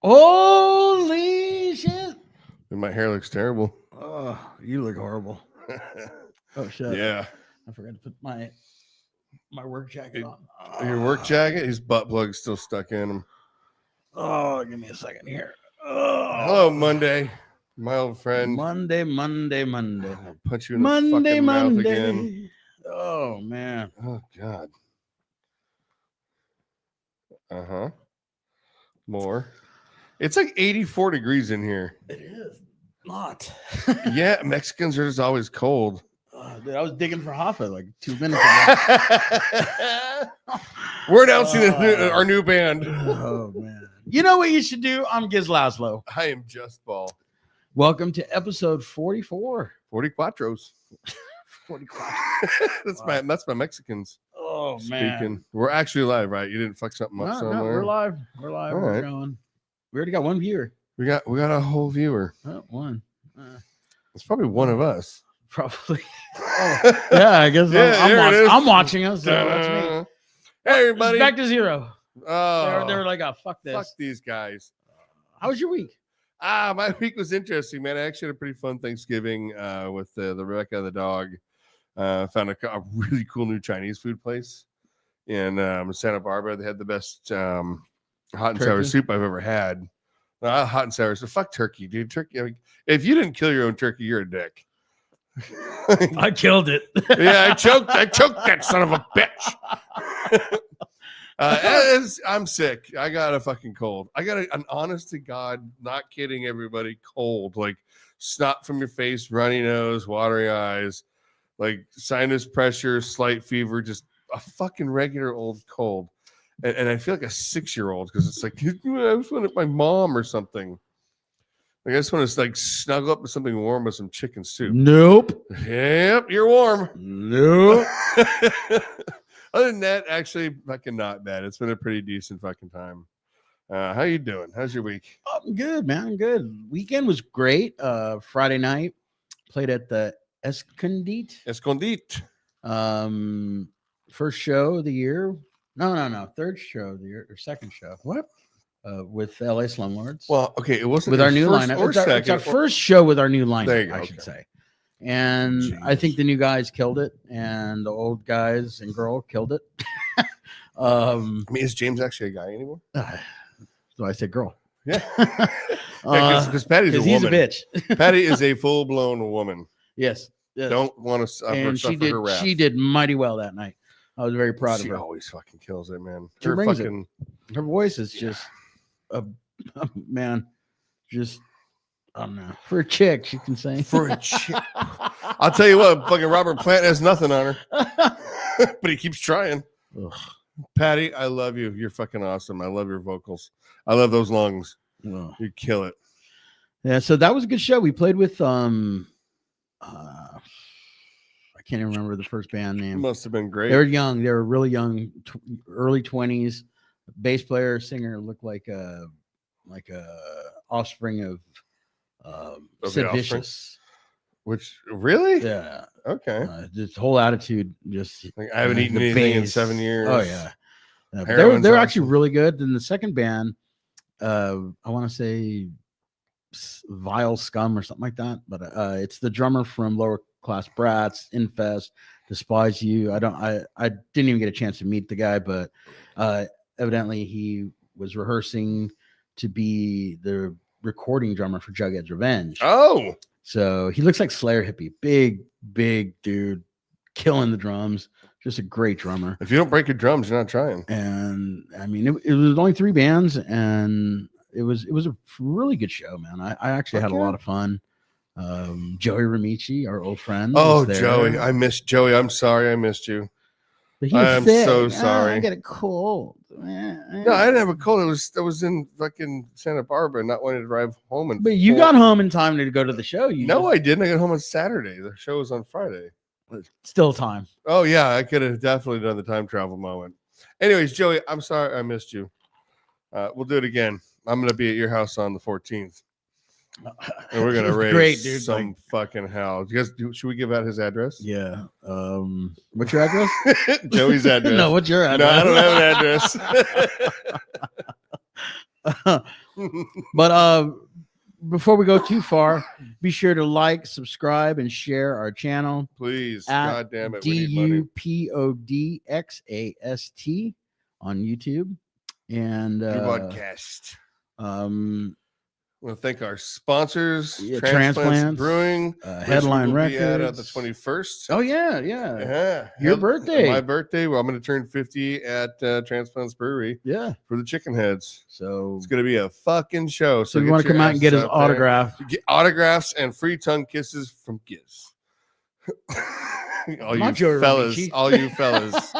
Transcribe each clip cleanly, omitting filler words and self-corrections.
Holy shit! And my hair looks terrible. Oh, you look horrible. Oh shit! Yeah. I forgot to put my work jacket on. Your work jacket, his butt plug's still stuck in him. Oh, give me a second here. Oh. Hello, Monday, my old friend. Monday. I'll punch you in Monday, the fucking mouth Monday. again. Oh man. Oh God. More. It's like 84 degrees in here. It is not. Yeah, Mexicans are just always cold. Dude, I was digging for Hoffa like 2 minutes ago. We're announcing our new band. Oh man. You know what you should do? I'm Gizz Lazlo. I am Just Ball. Welcome to episode 44. 40 Quattros. 44. That's my Mexicans. Oh speaking. man. We're actually live, right? You didn't fuck something up somewhere. No, we're live. We're live. All We're right. going. We already got one viewer. We got a whole viewer. Oh, one. It's probably one of us. Probably. Oh, yeah, I guess I'm watching us. So that's me. Hey, everybody. It's back to zero. Oh, They were like, oh, fuck this. fuck these guys. How was your week? My week was interesting, man. I actually had a pretty fun Thanksgiving with the Rebecca the dog. Found a really cool new Chinese food place in Santa Barbara. They had the best hot and sour soup I've ever had. Hot and sour. So fuck turkey, dude. Turkey. I mean, if you didn't kill your own turkey, you're a dick. I killed it. Yeah, I choked that son of a bitch. I'm sick. I got a fucking cold. I got an honest to God, not kidding everybody, cold. Like snot from your face, runny nose, watery eyes, like sinus pressure, slight fever, just a fucking regular old cold. And I feel like a 6-year-old because it's like, I just want my mom or something. Like, I just want to like snuggle up with something warm with some chicken soup. Nope. Yep, you're warm. Nope. Other than that, actually, fucking not bad. It's been a pretty decent fucking time. How you doing? How's your week? I'm good, man. I'm good. Weekend was great. Friday night, played at the Escondite. First show of the year. No. Third show of the year or second show. What? With LA Slumlords. Well, okay, it wasn't with our new lineup. It's our first show with our new lineup, I should say. And jeez. I think the new guys killed it, and the old guys and girl killed it. I mean, is James actually a guy anymore? So I said girl. Yeah. Because Patty's a woman. He's a bitch. Patty is a full-blown woman. Yes. Don't want to suffer her wrath. She did mighty well that night. I was very proud of her. She always fucking kills it, man. Her voice is just man, just I don't know. For a chick, she can sing. For a chick. I'll tell you what, fucking Robert Plant has nothing on her. But he keeps trying. Ugh. Patty, I love you. You're fucking awesome. I love your vocals. I love those lungs. Ugh. You kill it. Yeah, so that was a good show. We played with I can't even remember the first band name. It must have been great. They were young. They were really young, early 20s. Bass player, singer looked like a offspring of Sid Vicious. Which really? Yeah. Okay. This whole attitude, just like I haven't eaten anything in 7 years. Oh yeah. They're actually really good. Then the second band, I want to say Vile Scum or something like that, but it's the drummer from Lower Class Brats, Infest, Despise You. I didn't even get a chance to meet the guy, but evidently he was rehearsing to be the recording drummer for Jughead's Revenge. Oh, so he looks like Slayer hippie, big dude, killing the drums. Just a great drummer. If you don't break your drums, you're not trying. And I mean, it was only 3 bands, and it was a really good show, man. I actually had a lot of fun. Joey Ramici, our old friend. Oh, Joey. I missed Joey. I'm sorry I missed you. But I'm so sorry. I got a cold. No, I didn't have a cold. I was in fucking Santa Barbara, not wanting to drive home. But you got home in time to go to the show. I didn't. I got home on Saturday. The show was on Friday. Still time. Oh, yeah. I could have definitely done the time travel moment. Anyways, Joey, I'm sorry I missed you. We'll do it again. I'm going to be at your house on the 14th. And we're going to raise some fucking hell. Should we give out his address? Yeah. What's your address? Joey's address. No, what's your address? No, I don't have an address. But before we go too far, be sure to like, subscribe, and share our channel. Please, at God damn it, we need money. DUPODXAST on YouTube. And podcast. I want to thank our sponsors, Yeah, Transplants Brewing, Headline will be at Records. the 21st. Oh yeah. Your birthday. My birthday. Well, I'm going to turn 50 at Transplants Brewery. Yeah, for the Chicken Heads. So it's going to be a fucking show. So you want to come out and get his autograph? Get autographs and free tongue kisses from Gizz. all you fellas.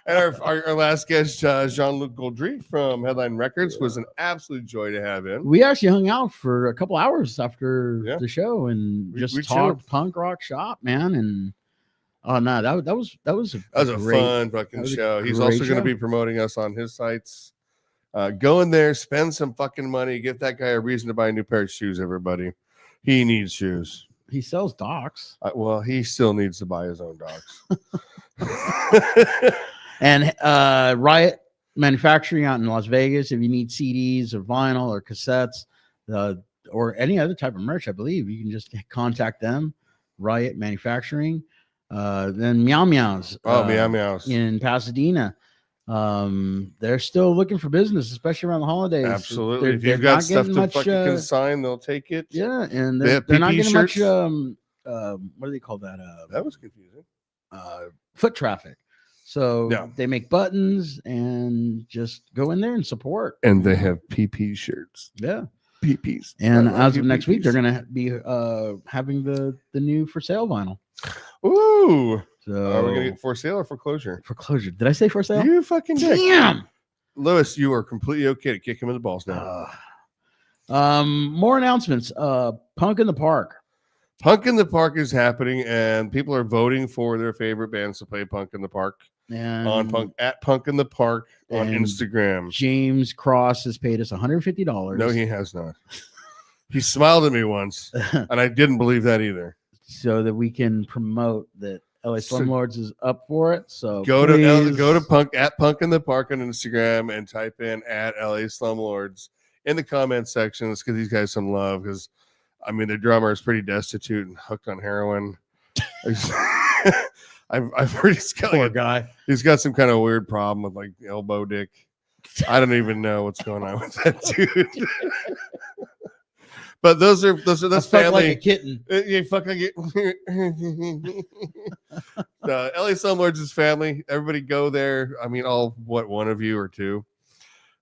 And our last guest, Jean-Luc Gaudry from Headline Records, was an absolute joy to have in. We actually hung out for a couple hours after the show and we talked chilled. Punk rock shop, man. And oh no, that was a fun fucking show. He's also going to be promoting us on his sites. Go in there, spend some fucking money, give that guy a reason to buy a new pair of shoes. Everybody, he needs shoes. He sells docks. Well, he still needs to buy his own docks. And Riot Manufacturing out in Las Vegas. If you need CDs or vinyl or cassettes or any other type of merch, I believe you can just contact them. Riot Manufacturing. Then Meow Meows. Meow Meows in Pasadena. They're still looking for business, especially around the holidays. Absolutely. If you've got stuff to fucking consign, they'll take it. Yeah, and they're not getting much. What do they call that? That was confusing. Foot traffic. So they make buttons and just go in there and support. And they have PP shirts. Yeah. PPs. And as of next week, they're going to be having the new for sale vinyl. Ooh. So are we going to get for sale or foreclosure? Foreclosure. Did I say for sale? You fucking damn. Lewis, you are completely okay to kick him in the balls now. More announcements. Punk in the Park. Punk in the Park is happening, and people are voting for their favorite bands to play Punk in the Park. And on Punk in the Park on Instagram. James Cross has paid us $150. No, he has not. He smiled at me once, and I didn't believe that either. So that we can promote that LA Slumlords is up for it. So go to Punk in the Park on Instagram and type in at LA Slumlords in the comment section. Let's give these guys some love because I mean their drummer is pretty destitute and hooked on heroin. I've heard he's got poor guy. He's got some kind of weird problem with like elbow dick. I don't even know what's going on with that dude. But that's family. Like a kitten. You fuck like it. LA Slumlords is family. Everybody go there. I mean, one of you or two,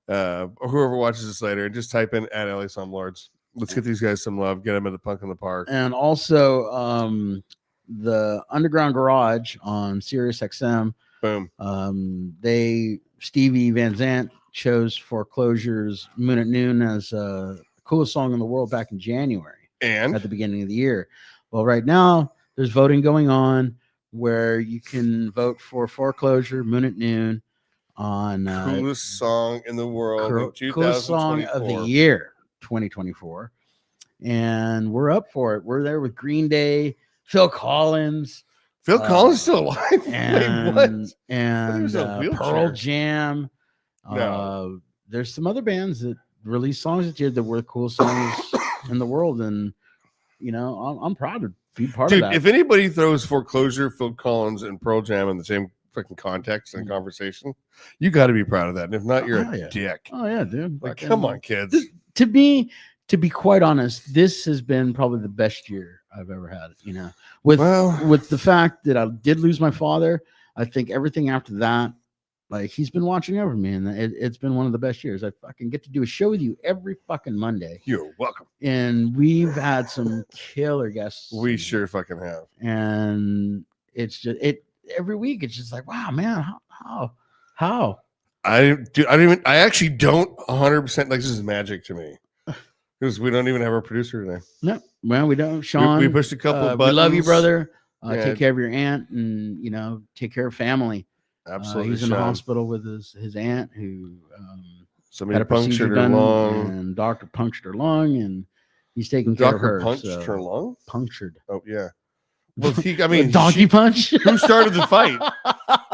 or whoever watches this later, and just type in at LA Slumlords. Let's get these guys some love. Get them at the Punk in the Park. And also, the Underground Garage on Sirius XM. Boom. Stevie Van Zandt chose Foreclosure's Moon at Noon as the coolest song in the world back in January and at the beginning of the year. Well, right now there's voting going on where you can vote for Foreclosure, Moon at Noon on coolest song in the world. Coolest song of the year 2024. And we're up for it. We're there with Green Day, Phil Collins. Phil Collins still alive? And, what? And Pearl Jam. No. There's some other bands that released songs that did that were the coolest songs in the world. And, you know, I'm proud to be part of that. If anybody throws Foreclosure, Phil Collins, and Pearl Jam in the same freaking context and conversation, you got to be proud of that. And if not, you're a dick. Oh, yeah, dude. Like, come on, kids. To be quite honest, this has been probably the best year I've ever had, you know, with the fact that I did lose my father. I think everything after that, like he's been watching over me, and it's been one of the best years. I fucking get to do a show with you every fucking Monday. You're welcome. And we've had some killer guests. We sure fucking have. And it's just every week. It's just like, wow, man, how? I actually don't 100% like this is magic to me. Because we don't even have our producer today. No, well, we don't. Sean, we pushed a couple of buttons. We love you, brother. Take care of your aunt, and you know, take care of family. Absolutely, he's in the hospital with his aunt who somebody punctured her lung, and doctor punctured her lung, and he's taking care of her. Punctured her lung. Punctured. Oh yeah. Well, donkey punch. Who started the fight?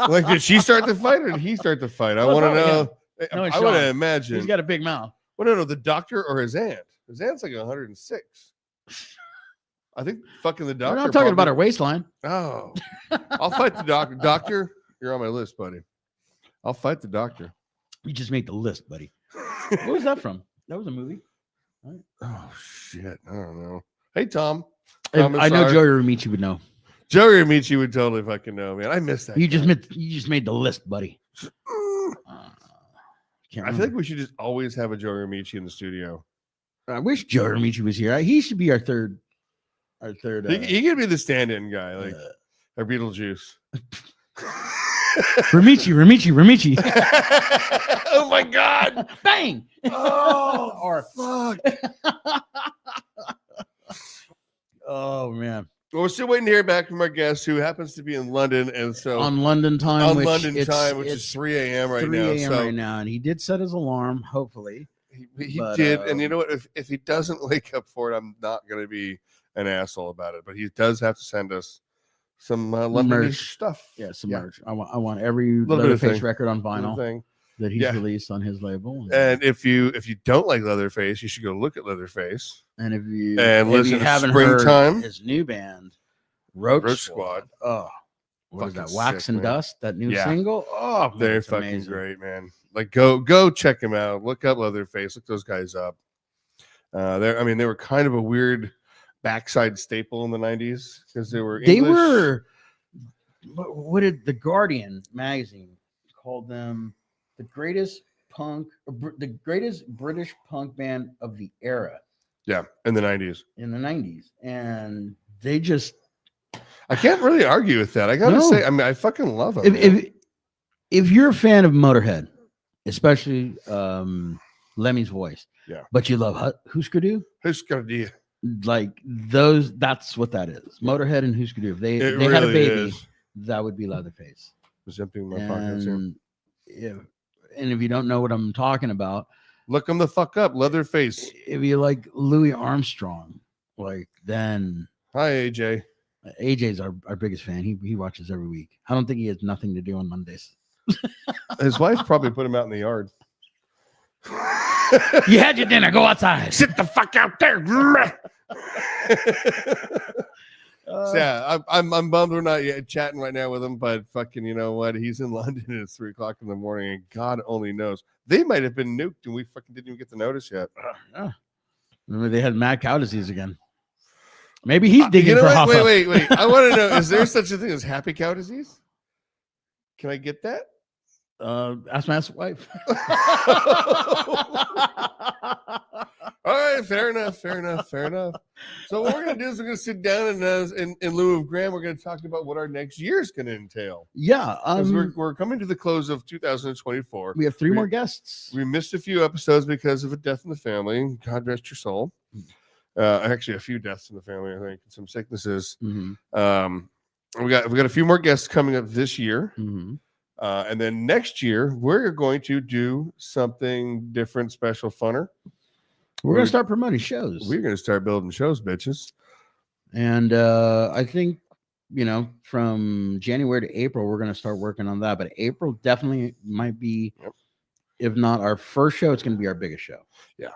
Like, did she start the fight or did he start the fight? I want to know. No, it's I would Sean. imagine He's got a big mouth. Well, no, the doctor or his aunt. His aunt's like 106. I think fucking the doctor. We're not talking about her waistline. Oh, I'll fight the doctor. Doctor, you're on my list, buddy. I'll fight the doctor. You just made the list, buddy. What was that from? That was a movie. Right. Oh shit, I don't know. Hey Tom. I know Joey Ramici would know. Joey Ramici would totally fucking know, man. I missed that. You just made the list, buddy. I feel like we should just always have a Joey Ramici in the studio. I wish Joey Ramici was here. He should be our third. He could be the stand-in guy, like our Beetlejuice. Ramici. Oh my god! Bang! Oh, or fuck! Oh man. Well, we're still waiting to hear back from our guest who happens to be in London, and so on London time, which is 3 a.m. right 3 now. a.m. right now, and he did set his alarm. Hopefully, he did. And you know what? If he doesn't wake up for it, I'm not going to be an asshole about it. But he does have to send us some London merch stuff. Yeah, some merch. I want every Leatherface record on vinyl that he's released on his label. And if you don't like Leatherface, you should go look at Leatherface. And if you haven't heard his new band, Roach Squad. Oh, what is that? Wax and Dust, that new single. Oh, man, they're fucking amazing. Great, man. Like go check them out. Look up Leatherface. Look those guys up. They were kind of a weird backside staple in the 90s because they were English. They were. What did the Guardian magazine called them? The greatest British punk band of the era. Yeah, in the 90s. And they just... I can't really argue with that. I got to say, I fucking love them. If you're a fan of Motorhead, especially Lemmy's voice, but you love Husker Du? Husker Du. Like those, that's what that is. Motorhead and Husker Du. If they really had a baby, that would be Leatherface. Zipping my pockets here. And if you don't know what I'm talking about, look him the fuck up, Leatherface. If you like Louis Armstrong, then hi AJ. AJ's our biggest fan. He watches every week. I don't think he has nothing to do on Mondays. His wife probably put him out in the yard. You had your dinner. Go outside. Sit the fuck out there. I'm bummed we're not yet chatting right now with him, but fucking, you know what? He's in London and it's 3 o'clock in the morning, and God only knows. They might have been nuked, and we fucking didn't even get the notice yet. Remember, they had mad cow disease again. Maybe he's digging for Hoffa. Wait. I want to know: is there such a thing as happy cow disease? Can I get that? Ask my wife. All right, fair enough. So what we're gonna do is we're gonna sit down and in lieu of Graeme, we're gonna talk about what our next year is gonna entail. Yeah, we're coming to the close of 2024. We have 3 more guests. We missed a few episodes because of a death in the family. God rest your soul. Actually, a few deaths in the family, I think, and some sicknesses. Mm-hmm. We got a few more guests coming up this year. Mm-hmm. And then next year, we're going to do something different, special, funner. We're going to start promoting shows. We're going to start building shows, bitches. And I think, from January to April, we're going to start working on that. But April definitely might be, if not our first show, it's going to be our biggest show. Yeah.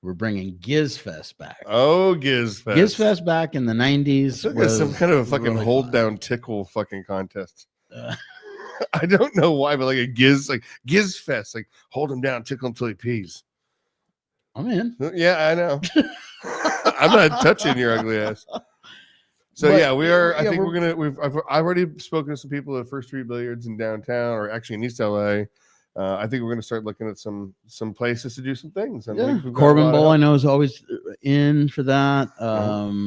We're bringing Gizz Fest back. Oh, Gizz Fest. Gizz Fest back in the 90s. It's some kind of a fucking really hold down tickle fucking contest. I don't know why, but like a Gizz Fest, like hold him down, tickle until he pees. I'm in. Yeah, I know. I'm not touching your ugly ass. So but, we are. I think we're gonna. I've already spoken to some people at First Street Billiards in downtown, or actually in East LA. I think we're gonna start looking at some places to do some things. And Corbin Bowl, I know, is always in for that.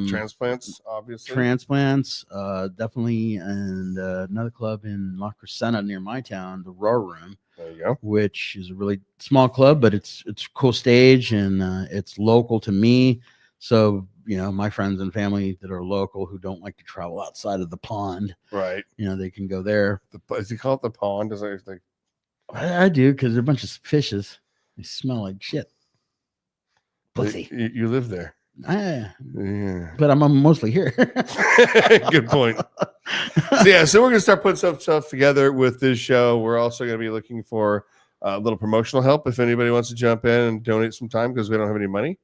Transplants, obviously. Definitely, and another club in La Crescenta near my town, the Roar Room. There you go. Which is a really small club, but it's a cool stage, and it's local to me. So, my friends and family that are local who don't like to travel outside of the pond, right? They can go there. Is he called the pond? Is that like? I do, because they're a bunch of fishes. They smell like shit. Pussy. You live there. Yeah. But I'm mostly here. Good point. So we're gonna start putting some stuff together with this show. We're also gonna be looking for a little promotional help if anybody wants to jump in and donate some time because we don't have any money.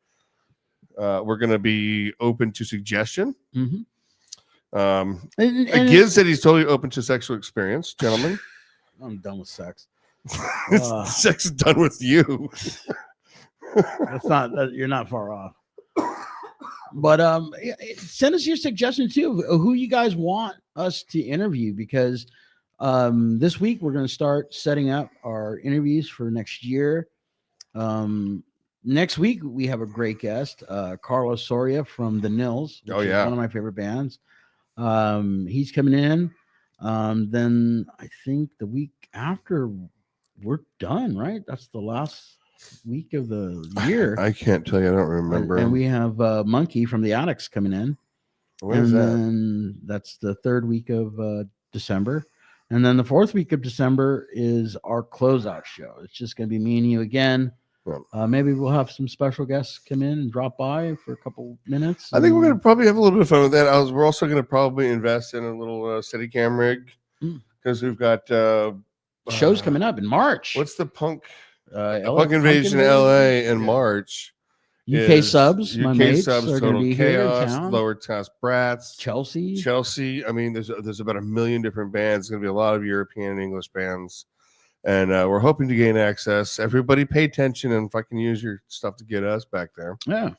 We're going to be open to suggestion. Mm-hmm. Gizz said he's totally open to sexual experience, gentlemen. I'm done with sex. Sex is done with you. That's not. You're not far off. But send us your suggestion too. Who you guys want us to interview? Because this week we're going to start setting up our interviews for next year. Next week we have a great guest, Carlos Soria from the Nils. Oh yeah, one of my favorite bands. He's coming in. Then I think the week after we're done, right? That's the last week of the year. I can't tell you. I don't remember. And we have Monkey from the Addicts coming in. When is that? Then that's the third week of December. And then the fourth week of December is our closeout show. It's just going to be me and you again. Maybe we'll have some special guests come in and drop by for a couple minutes. I think we're going to probably have a little bit of fun with that. We're also going to probably invest in a little Steadicam rig because we've got shows coming up in March. What's the punk invasion in LA in March? UK subs, UK my mates subs, are going to be Chaos, here in town. Lower Task Brats, Chelsea. I mean, there's about 1 million different bands. There's going to be a lot of European and English bands. And we're hoping to gain access. Everybody pay attention and fucking use your stuff to get us back there. Yeah.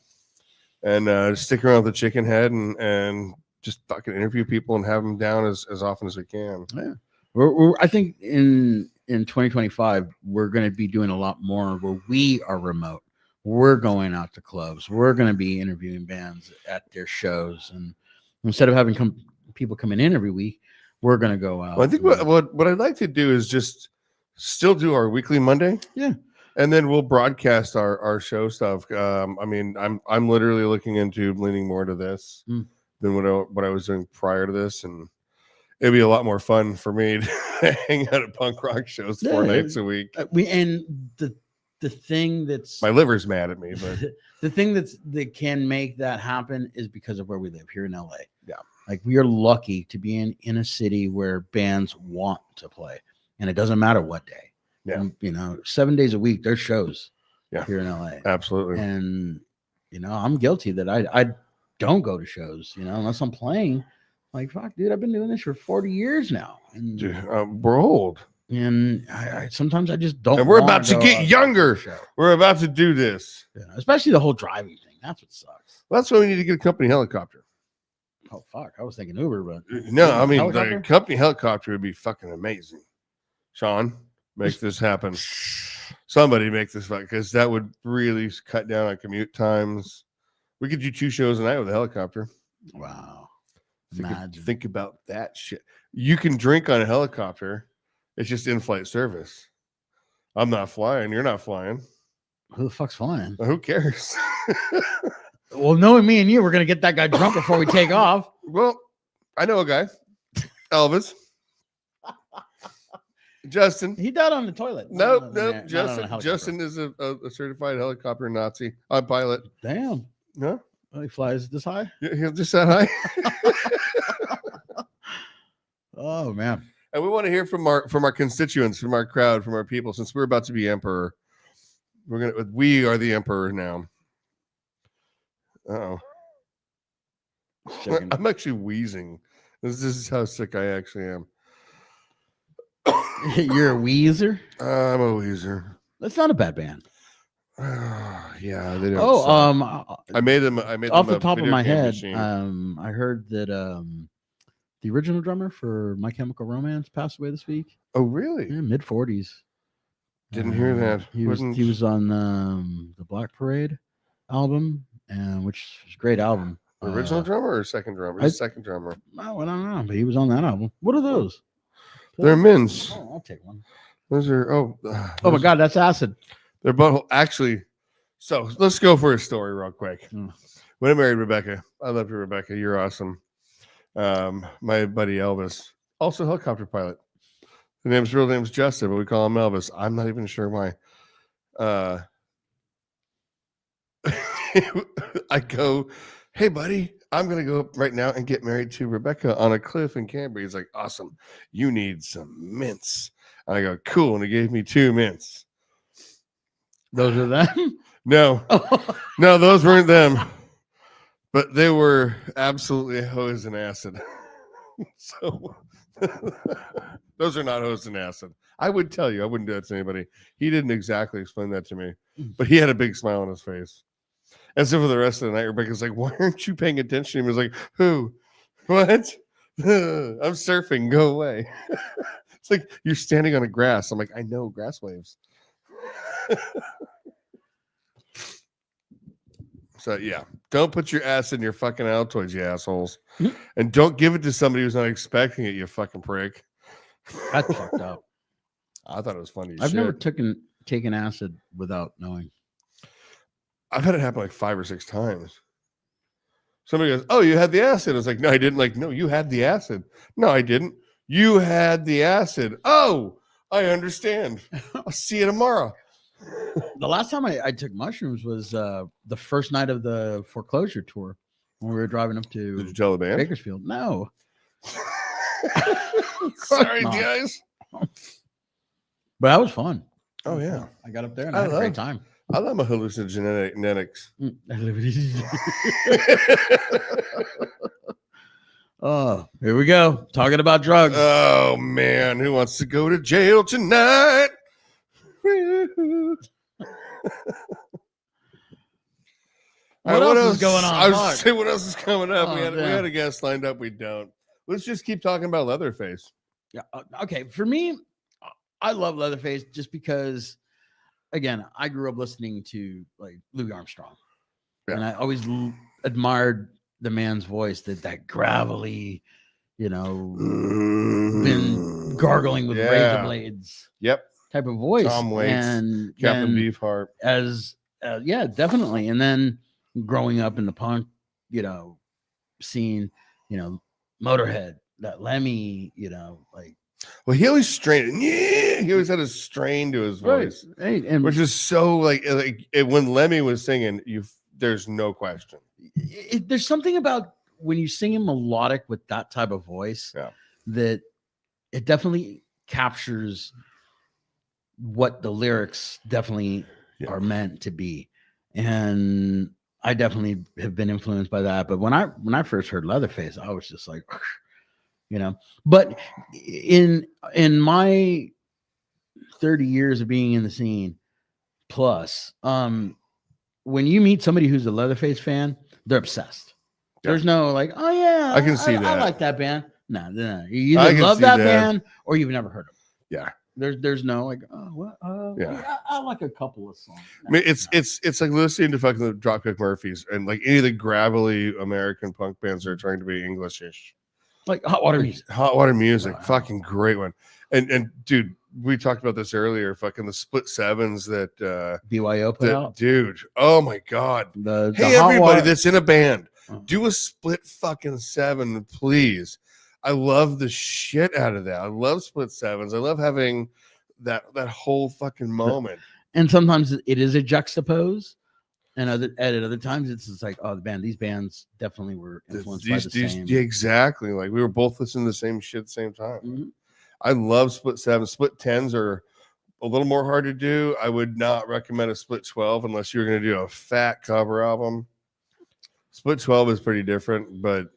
And stick around with the chicken head and just fucking interview people and have them down as often as we can. Yeah. I think in 2025, we're going to be doing a lot more where we are remote. We're going out to clubs. We're going to be interviewing bands at their shows. And instead of having people coming in every week, we're going to go out. Well, I think what I'd like to do is just still do our weekly Monday. Yeah. And then we'll broadcast our show stuff. I mean, I'm literally looking into leaning more to this than what I was doing prior to this. And it'd be a lot more fun for me to hang out at punk rock shows 4 nights a week. The thing that's my liver's mad at me, but the thing that can make that happen is because of where we live here in LA. Yeah. Like we are lucky to be in a city where bands want to play. And it doesn't matter what day. Yeah. 7 days a week, there's shows here in LA. Absolutely. And, I'm guilty that I don't go to shows, unless I'm playing. Like, fuck, dude, I've been doing this for 40 years now. And we're old. And I sometimes I just don't. And we're about to get younger. We're about to do this. Yeah, especially the whole driving thing. That's what sucks. Well, that's why we need to get a company helicopter. Oh, fuck. I was thinking Uber, but. No, I mean, the company helicopter would be fucking amazing. Sean, make this happen. Somebody make this happen because that would really cut down on commute times. We could do 2 shows a night with a helicopter. Wow. Think about that shit. You can drink on a helicopter. It's just in-flight service. I'm not flying. You're not flying. Who the fuck's flying? Who cares? Well, knowing me and you, we're going to get that guy drunk before we take off. Well, I know a guy. Elvis. Justin. He died on the toilet. Nope. Justin is a certified helicopter Nazi. Pilot. Damn. No? Oh, he flies this high? He's just that high. Oh, man. And we want to hear from our constituents, from our crowd, from our people. Since we're about to be emperor, we are the emperor now. Uh-oh. I'm actually wheezing. This is how sick I actually am. You're a wheezer? I'm a wheezer. That's not a bad band. Yeah, they don't. I made them off the top of my head. I heard that the original drummer for My Chemical Romance passed away this week. Oh, really? Yeah, mid-40s. Didn't hear that. He was on the Black Parade album, which is a great album. Original drummer or second drummer? Second drummer. I don't know, but he was on that album. What are those? They're mints. Oh, I'll take one. Those are oh my god, that's acid. They're both actually. So let's go for a story real quick. When I married Rebecca, I loved you, Rebecca. You're awesome. My buddy Elvis, also helicopter pilot. His real name's Justin, but we call him Elvis. I'm not even sure why. I go, hey buddy, I'm gonna go up right now and get married to Rebecca on a cliff in Canberra. He's like, awesome. You need some mints. And I go, cool. And he gave me 2 mints. Those are them? No, no, those weren't them. But they were absolutely hosed in acid. So those are not hosed in acid. I would tell you, I wouldn't do that to anybody. He didn't exactly explain that to me, but he had a big smile on his face. And so for the rest of the night, Rebecca's like, "Why aren't you paying attention?" He was like, "Who? What? I'm surfing. Go away." It's like you're standing on a grass. I'm like, "I know grass waves." So yeah, don't put your ass in your fucking Altoids, you assholes, and don't give it to somebody who's not expecting it. You fucking prick. That's fucked up. I thought it was funny. I've never taken acid without knowing. I've had it happen like 5 or 6 times. Somebody goes, "Oh, you had the acid." I was like, "No, I didn't." Like, "No, you had the acid." "No, I didn't." "You had the acid." "Oh, I understand. I'll see you tomorrow." The last time I took mushrooms was the first night of the foreclosure tour when we were driving up to Did you tell the band? Bakersfield. No. Sorry, guys. But that was fun. Oh yeah, I got up there and I had a great time. I love my hallucinogenics. Oh, here we go. Talking about drugs. Oh man, who wants to go to jail tonight? What else is going on? I was just saying, what else is coming up? Oh, we had a guest lined up. We don't. Let's just keep talking about Leatherface. Yeah. Okay. For me, I love Leatherface just because, again, I grew up listening to like Louis Armstrong, and I always admired the man's voice, that gravelly, been gargling with razor blades. Yep. Type of voice. Tom Waits, and Captain Beefheart. Yeah, definitely. And then growing up in the punk, scene, Motorhead, that Lemmy, like. Well, he always strained. He always had a strain to his voice, right. And which is so like when Lemmy was singing, there's no question. There's something about when you sing in melodic with that type of voice that it definitely captures what the lyrics definitely are meant to be. And I definitely have been influenced by that. But when I first heard Leatherface, I was just like, but in my 30 years of being in the scene plus, when you meet somebody who's a Leatherface fan, they're obsessed. There's no like, oh yeah, I can see that. I like that band. No, you either love that band or you've never heard them. Yeah. There's no like, oh, what? I like a couple of songs. I mean, it's like listening to fucking the Dropkick Murphys and like any of the gravelly American punk bands that are trying to be Englishish. Like Hot Water Music. Hot Water Music, fucking great one. And dude, we talked about this earlier. Fucking the Split Sevens that BYO put out. Dude, oh my god. The hey, everybody that's in a band, do a split fucking 7, please. I love the shit out of that. I love Split Sevens. I love having that whole fucking moment. And sometimes it is a juxtapose. And at other times it's just like, oh, these bands definitely were influenced by the same. Exactly. Like we were both listening to the same shit at the same time. Mm-hmm. I love Split 7. Split 10s are a little more hard to do. I would not recommend a Split 12 unless you're going to do a fat cover album. Split 12 is pretty different, but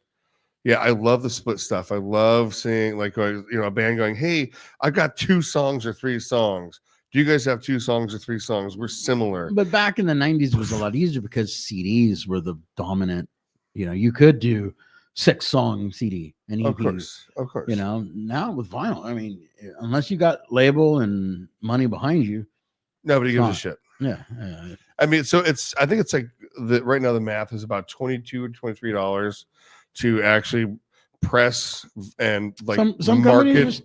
yeah, I love the split stuff. I love seeing like a band going, "Hey, I've got 2 songs or 3 songs. Do you guys have 2 songs or 3 songs? We're similar." But back in the 90s, it was a lot easier because CDs were the dominant. You could do 6-song CD and EP. Of course. Now with vinyl, I mean, unless you got label and money behind you, nobody gives a shit. Yeah. I mean, so I think it's like right now the math is about $22 or $23 to actually press and like some market.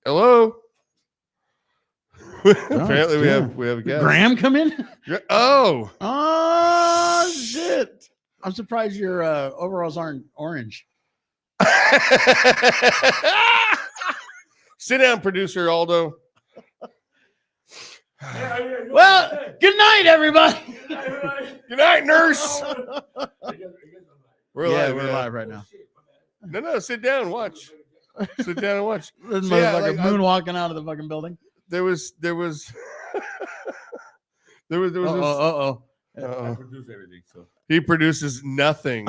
Hello. Apparently we have a guest. Graeme come in. Oh shit! I'm surprised your overalls aren't orange. Sit down, producer Aldo. Well, good night, everybody. Good night, nurse. We're live right now. No, sit down and watch. Sit down and watch. This like a moon walking out of the fucking building. There was There was I produce everything, so he produces nothing.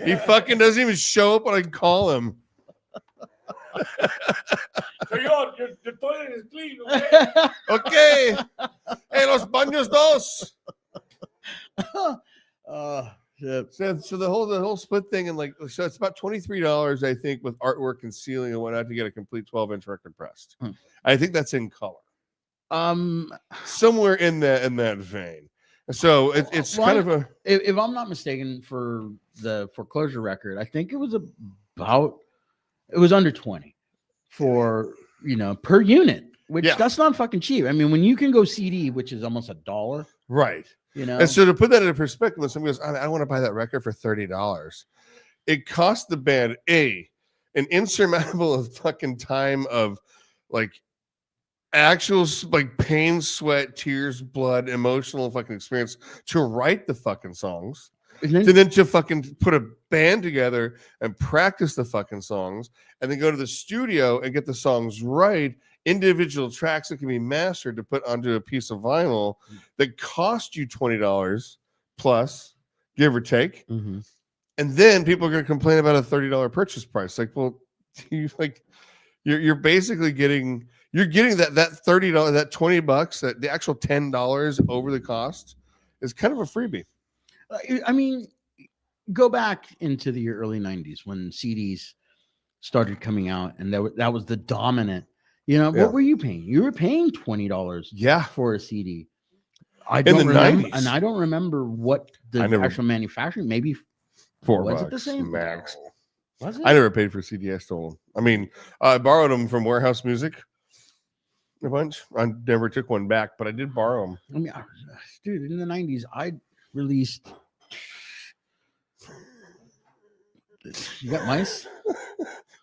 He fucking doesn't even show up when I call him. Señor, your toilet is clean, okay? Okay. Hey, los baños dos. Shit. So the whole split thing, and like, so it's about $23, I think, with artwork and sealing and whatnot to get a complete 12-inch record pressed. I think that's in color. Somewhere in that vein. So it's kind of a. If I'm not mistaken, for the Foreclosure record, I think it was under 20 for per unit, which that's not fucking cheap. I mean, when you can go CD, which is almost $1, right? And so to put that into perspective, when somebody goes, I want to buy that record for $30, it cost the band an insurmountable fucking time of like actual like pain, sweat, tears, blood, emotional fucking experience to write the fucking songs, and then to fucking put a band together and practice the fucking songs, and then go to the studio and get the songs right, individual tracks that can be mastered to put onto a piece of vinyl that cost you $20 plus, give or take. And then people are going to complain about a $30 purchase price. Like, well, you're basically getting that $30, that $20, that the actual $10 over the cost is kind of a freebie. I mean, go back into the early 90s when CDs started coming out, and that was the dominant. What were you paying? You were paying $20 for a CD. I don't remember, 90s. And I don't remember what the actual manufacturing, maybe $4 was it the same? Max. No. Was it? I never paid for a CD. I stole them. I mean, I borrowed them from Warehouse Music a bunch. I never took one back, but I did borrow them. I mean, dude, in the 90s, I released. You got mice?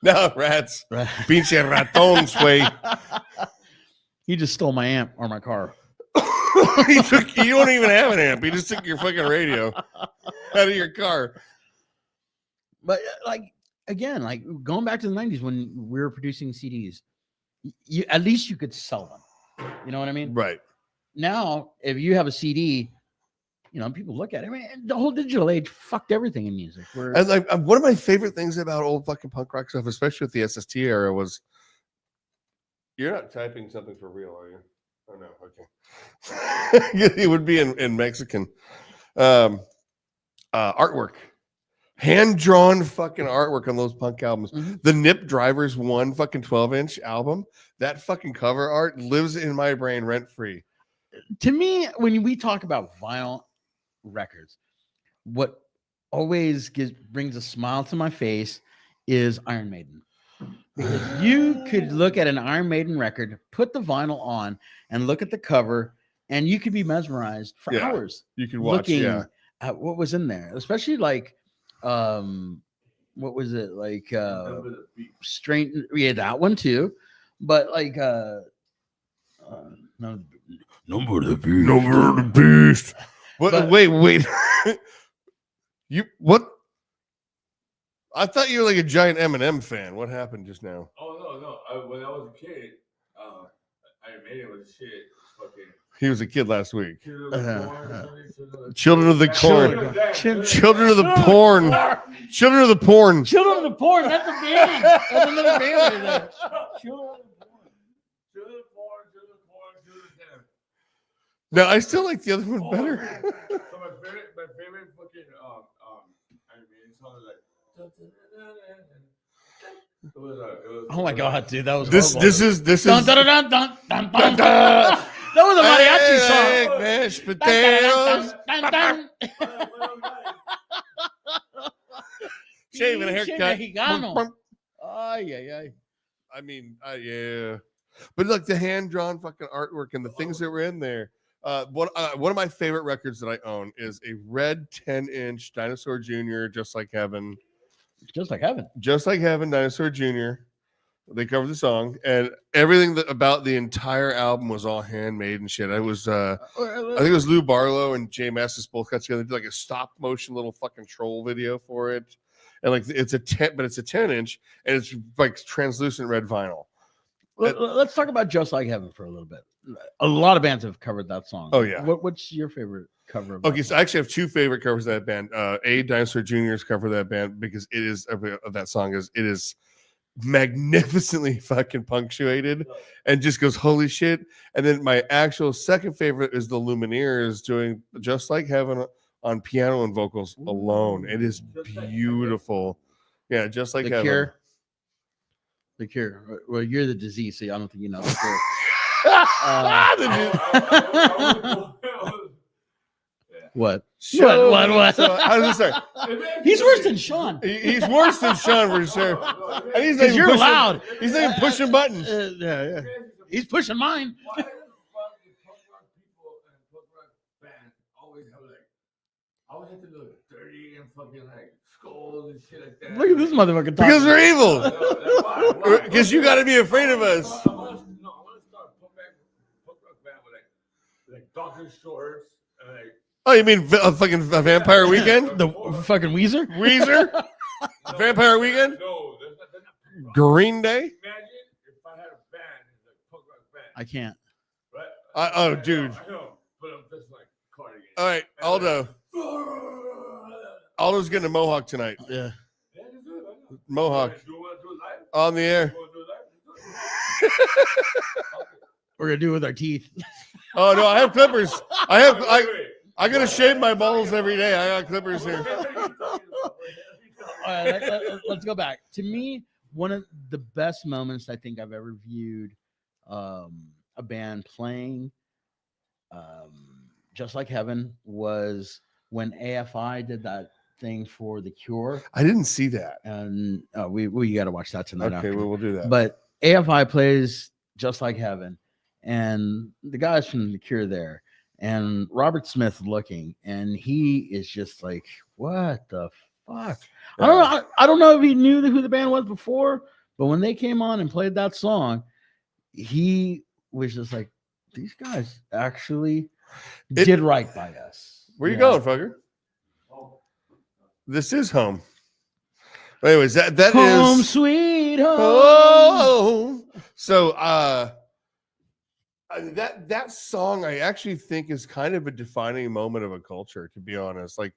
No, rats. Pinche ratón, güey. He just stole my amp or my car. You don't even have an amp. He just took your fucking radio out of your car. But again, going back to the 90s when we were producing CDs, at least you could sell them. You know what I mean? Right. Now, if you have a CD, people look at it. I mean, the whole digital age fucked everything in music. And one of my favorite things about old fucking punk rock stuff, especially with the SST era, was you're not typing something for real, are you? Oh no, okay. It would be in Mexican. Artwork. Hand-drawn fucking artwork on those punk albums. The Nip Drivers 1 fucking 12-inch album, that fucking cover art lives in my brain rent-free. To me, when we talk about vinyl records, what always brings a smile to my face is Iron Maiden. Because you could look at an Iron Maiden record, put the vinyl on, and look at the cover, and you could be mesmerized for hours. You could watch looking at what was in there, especially what was it Strange? Yeah, that one too. But Number of the Beast. Wait. What? I thought you were like a giant Eminem fan. What happened just now? Oh no! When I was a kid, Iron Maiden was shit. Fucking. He was a kid last week. Children of the Corn. Children of the Porn. Children of the Porn. Children of the Porn. That's a band. That's another band right there. Children of the Porn. Children of the Porn. No, I still like the other one better. So my favorite fucking Iron Maiden song is like. It was oh my god, dude, that was this is dun, dun, dun, dun, dun, dun, dun. That was a mariachi song. Mashed potatoes. Shaving a haircut. I mean, yeah. But like the hand-drawn fucking artwork and the things that were in there. One of my favorite records that I own is a red 10-inch Dinosaur Jr. Just Like Heaven. Just Like Heaven. Just Like Heaven, Dinosaur Jr. They covered the song, and everything about the entire album was all handmade and shit. I think it was Lou Barlow and Jay Massis both got together. They did like a stop motion little fucking troll video for it, and like it's a 10-inch, and it's like translucent red vinyl. Let's talk about Just Like Heaven for a little bit. a lot of bands have covered that song. Oh, yeah. What's your favorite cover? Of Okay, that so I actually have two favorite covers of that band. Dinosaur Jr.'s cover of that band because it is of that song is magnificently fucking punctuated and just goes holy shit. And then my actual second favorite is the Lumineers doing Just Like Heaven on piano and vocals alone. It is beautiful. Yeah, Just Like The Heaven. Cure. The Cure. Well, you're the disease, so I don't think you know the Cure. What? What? So, I was just like, he's worse than Sean. he's worse than Sean for sure. And he's not Because even you're pushing, loud. He's not even pushing buttons. Yeah. He's pushing mine. Why the fuck do punk rock people and punk rock bands always have always have to look dirty and fucking skulls and shit like that? Look at this motherfucker talking. Because we're evil. Why? Because you got to be afraid of us. I want to start a punk rock band with doctor shorts and Oh, you mean fucking Vampire Weekend? The fucking Weezer? Weezer? Vampire Weekend? No, they're not Green Day? Imagine if I had a band, punk rock band. I can't. Right? Oh, dude. I know, but I'm just like Cardigan. All right, Aldo. Aldo's getting a mohawk tonight. Yeah. Mohawk. Do you want to do it live? On the air. You want to do it live? We're gonna do it with our teeth. Oh no, I have clippers. I gotta shave my balls every day. I got clippers here. All right, let's go back. To me, one of the best moments I think I've ever viewed a band playing Just Like Heaven was when AFI did that thing for The Cure. I didn't see that. And we got to watch that tonight. Okay, we'll do that. But AFI plays Just Like Heaven, and the guys from The Cure there, and Robert Smith looking, and he is just like, what the fuck? I don't know if he knew who the band was before, but when they came on and played that song, he was just like, these guys actually did right by us. Where you going, fucker? This is home. Anyways, that home is sweet home. Oh, so that song I actually think is kind of a defining moment of a culture, to be honest. Like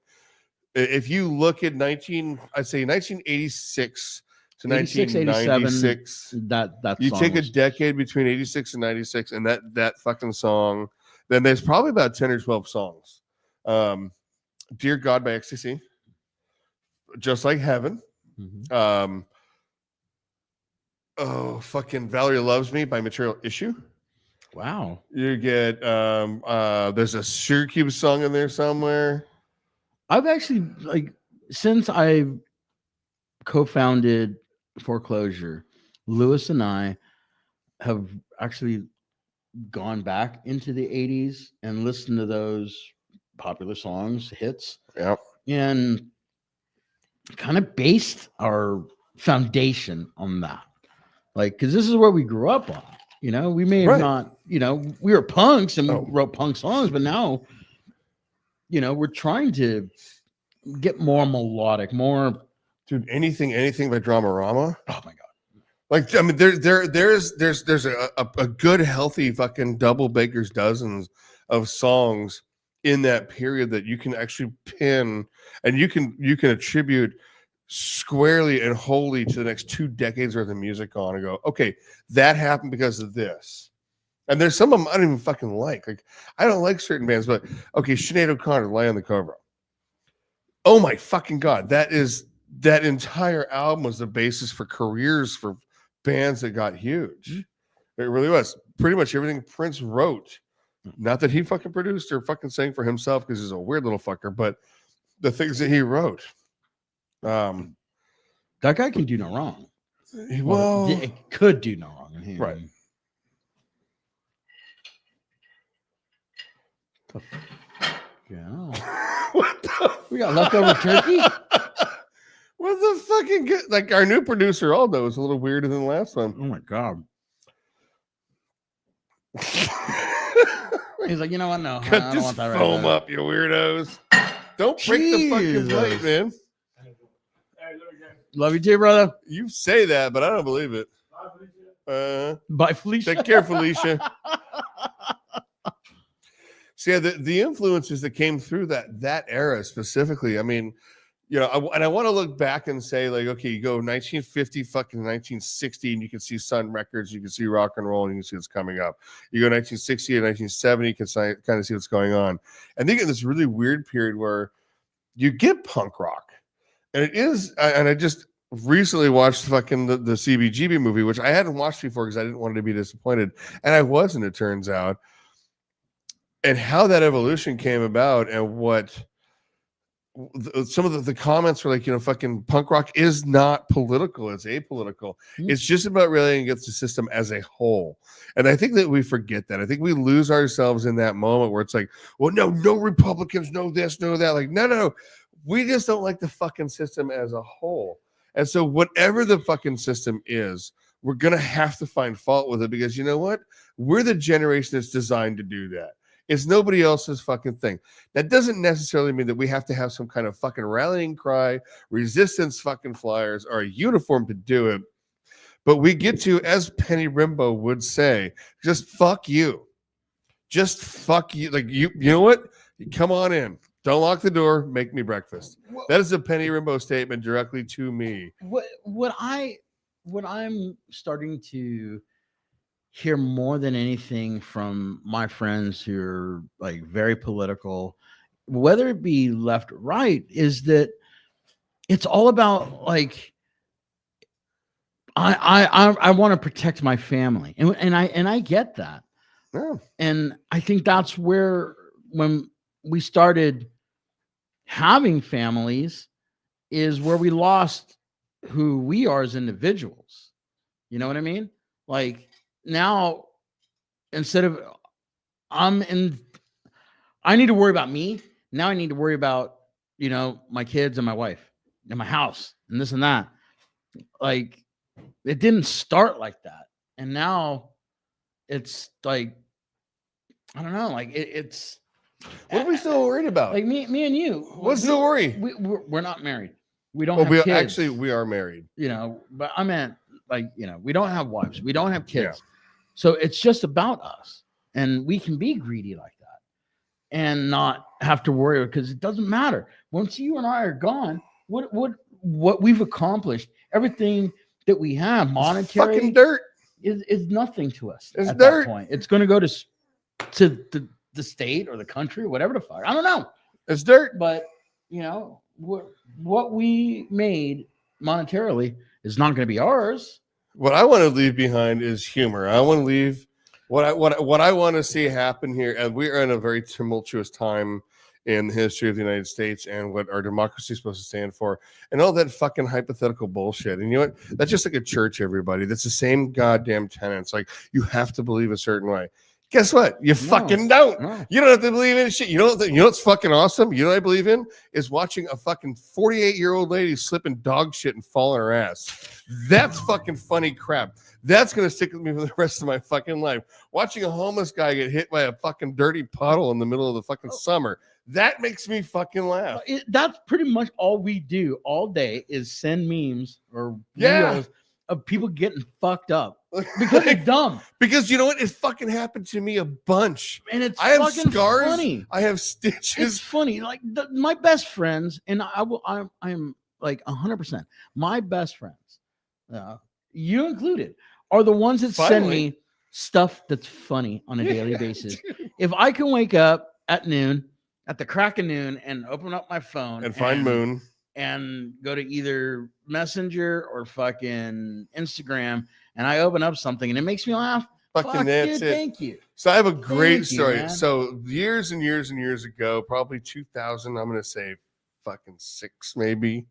if you look at 1986 to 1996, that you take a decade between 86 and 96, and that fucking song, then there's probably about 10 or 12 songs. Dear God by XTC, Just Like Heaven. Mm-hmm. Fucking Valerie Loves Me by Material Issue. Wow. You get there's a Syracuse song in there somewhere. I've actually, since I've co-founded Foreclosure, Lewis and I have actually gone back into the 80s and listened to those popular songs, hits. Yeah. And kind of based our foundation on that. Because this is where we grew up on. We may have not, we were punks and we wrote punk songs, but now, we're trying to get more melodic, more. Dude, anything by Dramarama. Oh my God. There's a good, healthy fucking double baker's dozens of songs in that period that you can actually pin and you can attribute squarely and wholly to the next 2 decades worth of music on and go, okay, that happened because of this. And there's some of them I don't even fucking like. I don't like certain bands, but okay, Sinead O'Connor, Lie on the Cobra. Oh my fucking God. That entire album was the basis for careers for bands that got huge. It really was. Pretty much everything Prince wrote. Not that he fucking produced or fucking sang for himself because he's a weird little fucker, but the things that he wrote. That guy can do no wrong. Well, it could do no wrong. Right. Yeah. What the we got leftover turkey? What the fucking our new producer Aldo is a little weirder than the last one. Oh my God. He's like, you know what? No, Cut I don't this want that foam right up, you weirdos. Don't break the fucking plate, man. Love you too, brother. You say that, but I don't believe it. Bye, Felicia. Take care, Felicia. So yeah, the influences that came through that era specifically. I mean, you know, and I want to look back and say, like, okay, you go 1950 fucking 1960, and you can see Sun Records, you can see rock and roll, and you can see what's coming up. You go 1960 and 1970, you can kind of see what's going on. And then you get this really weird period where you get punk rock, and it is. And I just recently watched fucking the CBGB movie, which I hadn't watched before because I didn't want to be disappointed, and I wasn't. It turns out, and how that evolution came about, and what. Some of the comments were like, you know, fucking punk rock is not political, it's apolitical. It's just about rallying against the system as a whole. And I think that we forget that. I think we lose ourselves in that moment where it's like, well, no Republicans, no this, no that. Like, no, we just don't like the fucking system as a whole. And so whatever the fucking system is, we're gonna have to find fault with it, because you know what, we're the generation that's designed to do that. It's nobody else's fucking thing. That doesn't necessarily mean that we have to have some kind of fucking rallying cry, resistance fucking flyers, or a uniform to do it. But we get to, as Penny Rimbaud would say, just fuck you. Just fuck you. Like, you know what? You come on in. Don't lock the door. Make me breakfast. That is a Penny Rimbaud statement directly to me. What I'm starting to hear more than anything from my friends who are like very political, whether it be left or right, is that it's all about like, I want to protect my family, and I get that. Yeah. And I think that's where, when we started having families, is where we lost who we are as individuals. You know what I mean? Like, now, instead of I need to worry about me. Now I need to worry about, you know, my kids and my wife and my house and this and that. Like, it didn't start like that. And now it's like, I don't know, like it's. What are we so worried about? Like me and you. What's the worry? We're not married. We don't have kids. Actually, we are married. You know, but I meant, like, you know, we don't have wives. We don't have kids. Yeah. So it's just about us. And we can be greedy like that and not have to worry, because it doesn't matter. Once you and I are gone, what we've accomplished, everything that we have, monetary, fucking dirt, is nothing to us. It's at dirt. That point. It's going to go to the state or the country, whatever the fuck. I don't know. It's dirt. But, you know, what we made monetarily is not going to be ours. What I want to leave behind is humor. I want to leave what I want to see happen here. And we are in a very tumultuous time in the history of the United States and what our democracy is supposed to stand for, and all that fucking hypothetical bullshit. And you know what? That's just like a church, everybody. That's the same goddamn tenets. Like, you have to believe a certain way. Guess what? You fucking don't. No. You don't have to believe in shit. You know what's fucking awesome? You know what I believe in? Is watching a fucking 48-year-old lady slipping dog shit and fall on her ass. That's fucking funny crap. That's going to stick with me for the rest of my fucking life. Watching a homeless guy get hit by a fucking dirty puddle in the middle of the fucking summer. That makes me fucking laugh. That's pretty much all we do all day, is send memes or videos of people getting fucked up. Because it's dumb. Because you know what? It fucking happened to me a bunch. And it's I have fucking scars. Funny. I have stitches. It's funny. Like my best friends, and I'm like 100%. My best friends, you included, are the ones that send me stuff that's funny on a daily basis. If I can wake up at noon, at the crack of noon, and open up my phone and find Moon, and go to either Messenger or fucking Instagram, and I open up something and it makes me laugh, fucking that's dude, it. Thank you. So I have a great story. So years and years and years ago, probably 2000, I'm going to say fucking 6 maybe.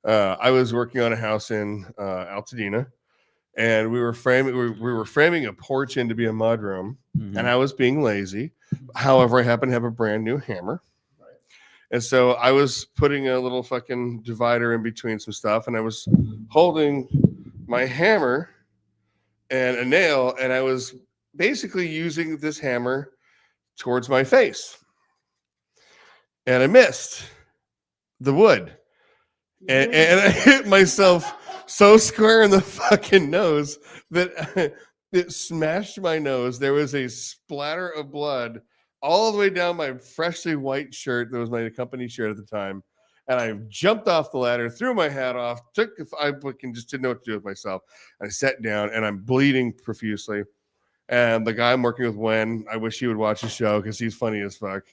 I was working on a house in Altadena, and we were framing a porch in to be a mudroom, and I was being lazy. However, I happened to have a brand new hammer. And so I was putting a little fucking divider in between some stuff, and I was holding my hammer and a nail, and I was basically using this hammer towards my face. And I missed the wood. And I hit myself so square in the fucking nose that it smashed my nose. There was a splatter of blood all the way down my freshly white shirt. That was my company shirt at the time. And I jumped off the ladder, threw my hat off, I just didn't know what to do with myself. I sat down and I'm bleeding profusely. And the guy I'm working with, I wish he would watch the show because he's funny as fuck.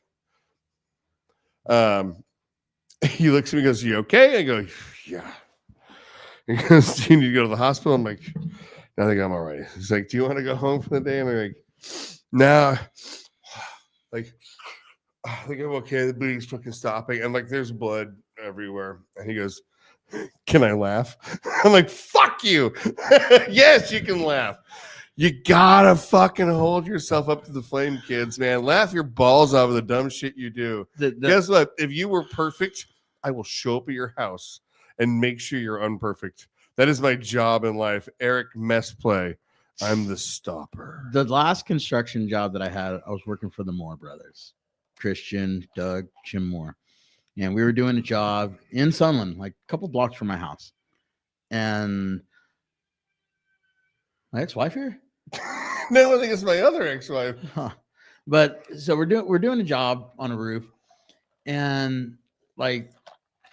He looks at me and goes, "You okay?" I go, "Yeah." He goes, "Do you need to go to the hospital?" I'm like, "I think I'm all right." He's like, "Do you want to go home for the day?" And I'm like, "Nah." Like, I think I'm okay. The bleeding's fucking stopping. And like, there's blood everywhere. And he goes, "Can I laugh?" I'm like, "Fuck you." Yes, you can laugh. You gotta fucking hold yourself up to the flame, kids, man. Laugh your balls off of the dumb shit you do. Guess what? If you were perfect, I will show up at your house and make sure you're unperfect. That is my job in life. Eric Mess Play. I'm the stopper. The last construction job that I had, I was working for the Moore brothers, Christian, Doug, Jim Moore. And we were doing a job in Sunland, like a couple blocks from my house. And my ex-wife here? No, I think it's my other ex-wife. Huh. But so we're doing a job on a roof. And like,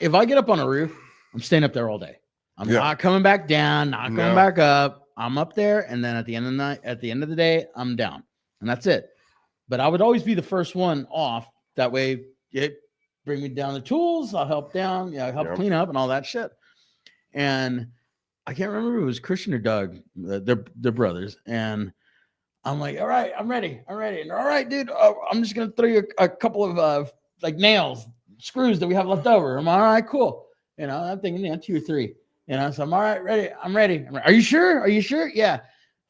if I get up on a roof, I'm staying up there all day. I'm not coming back down, not going back up. I'm up there, and then at the end of the day, I'm down, and that's it. But I would always be the first one off. That way, it bring me down the tools. I'll help down, help clean up and all that shit. And I can't remember if it was Christian or Doug. They're brothers, and I'm like, "All right, I'm ready. And all right, dude, I'm just gonna throw you a couple of like nails, screws that we have left over." I'm all right, cool. I'm thinking 2 or 3. So I'm all right, ready. I'm ready. Are you sure? Yeah.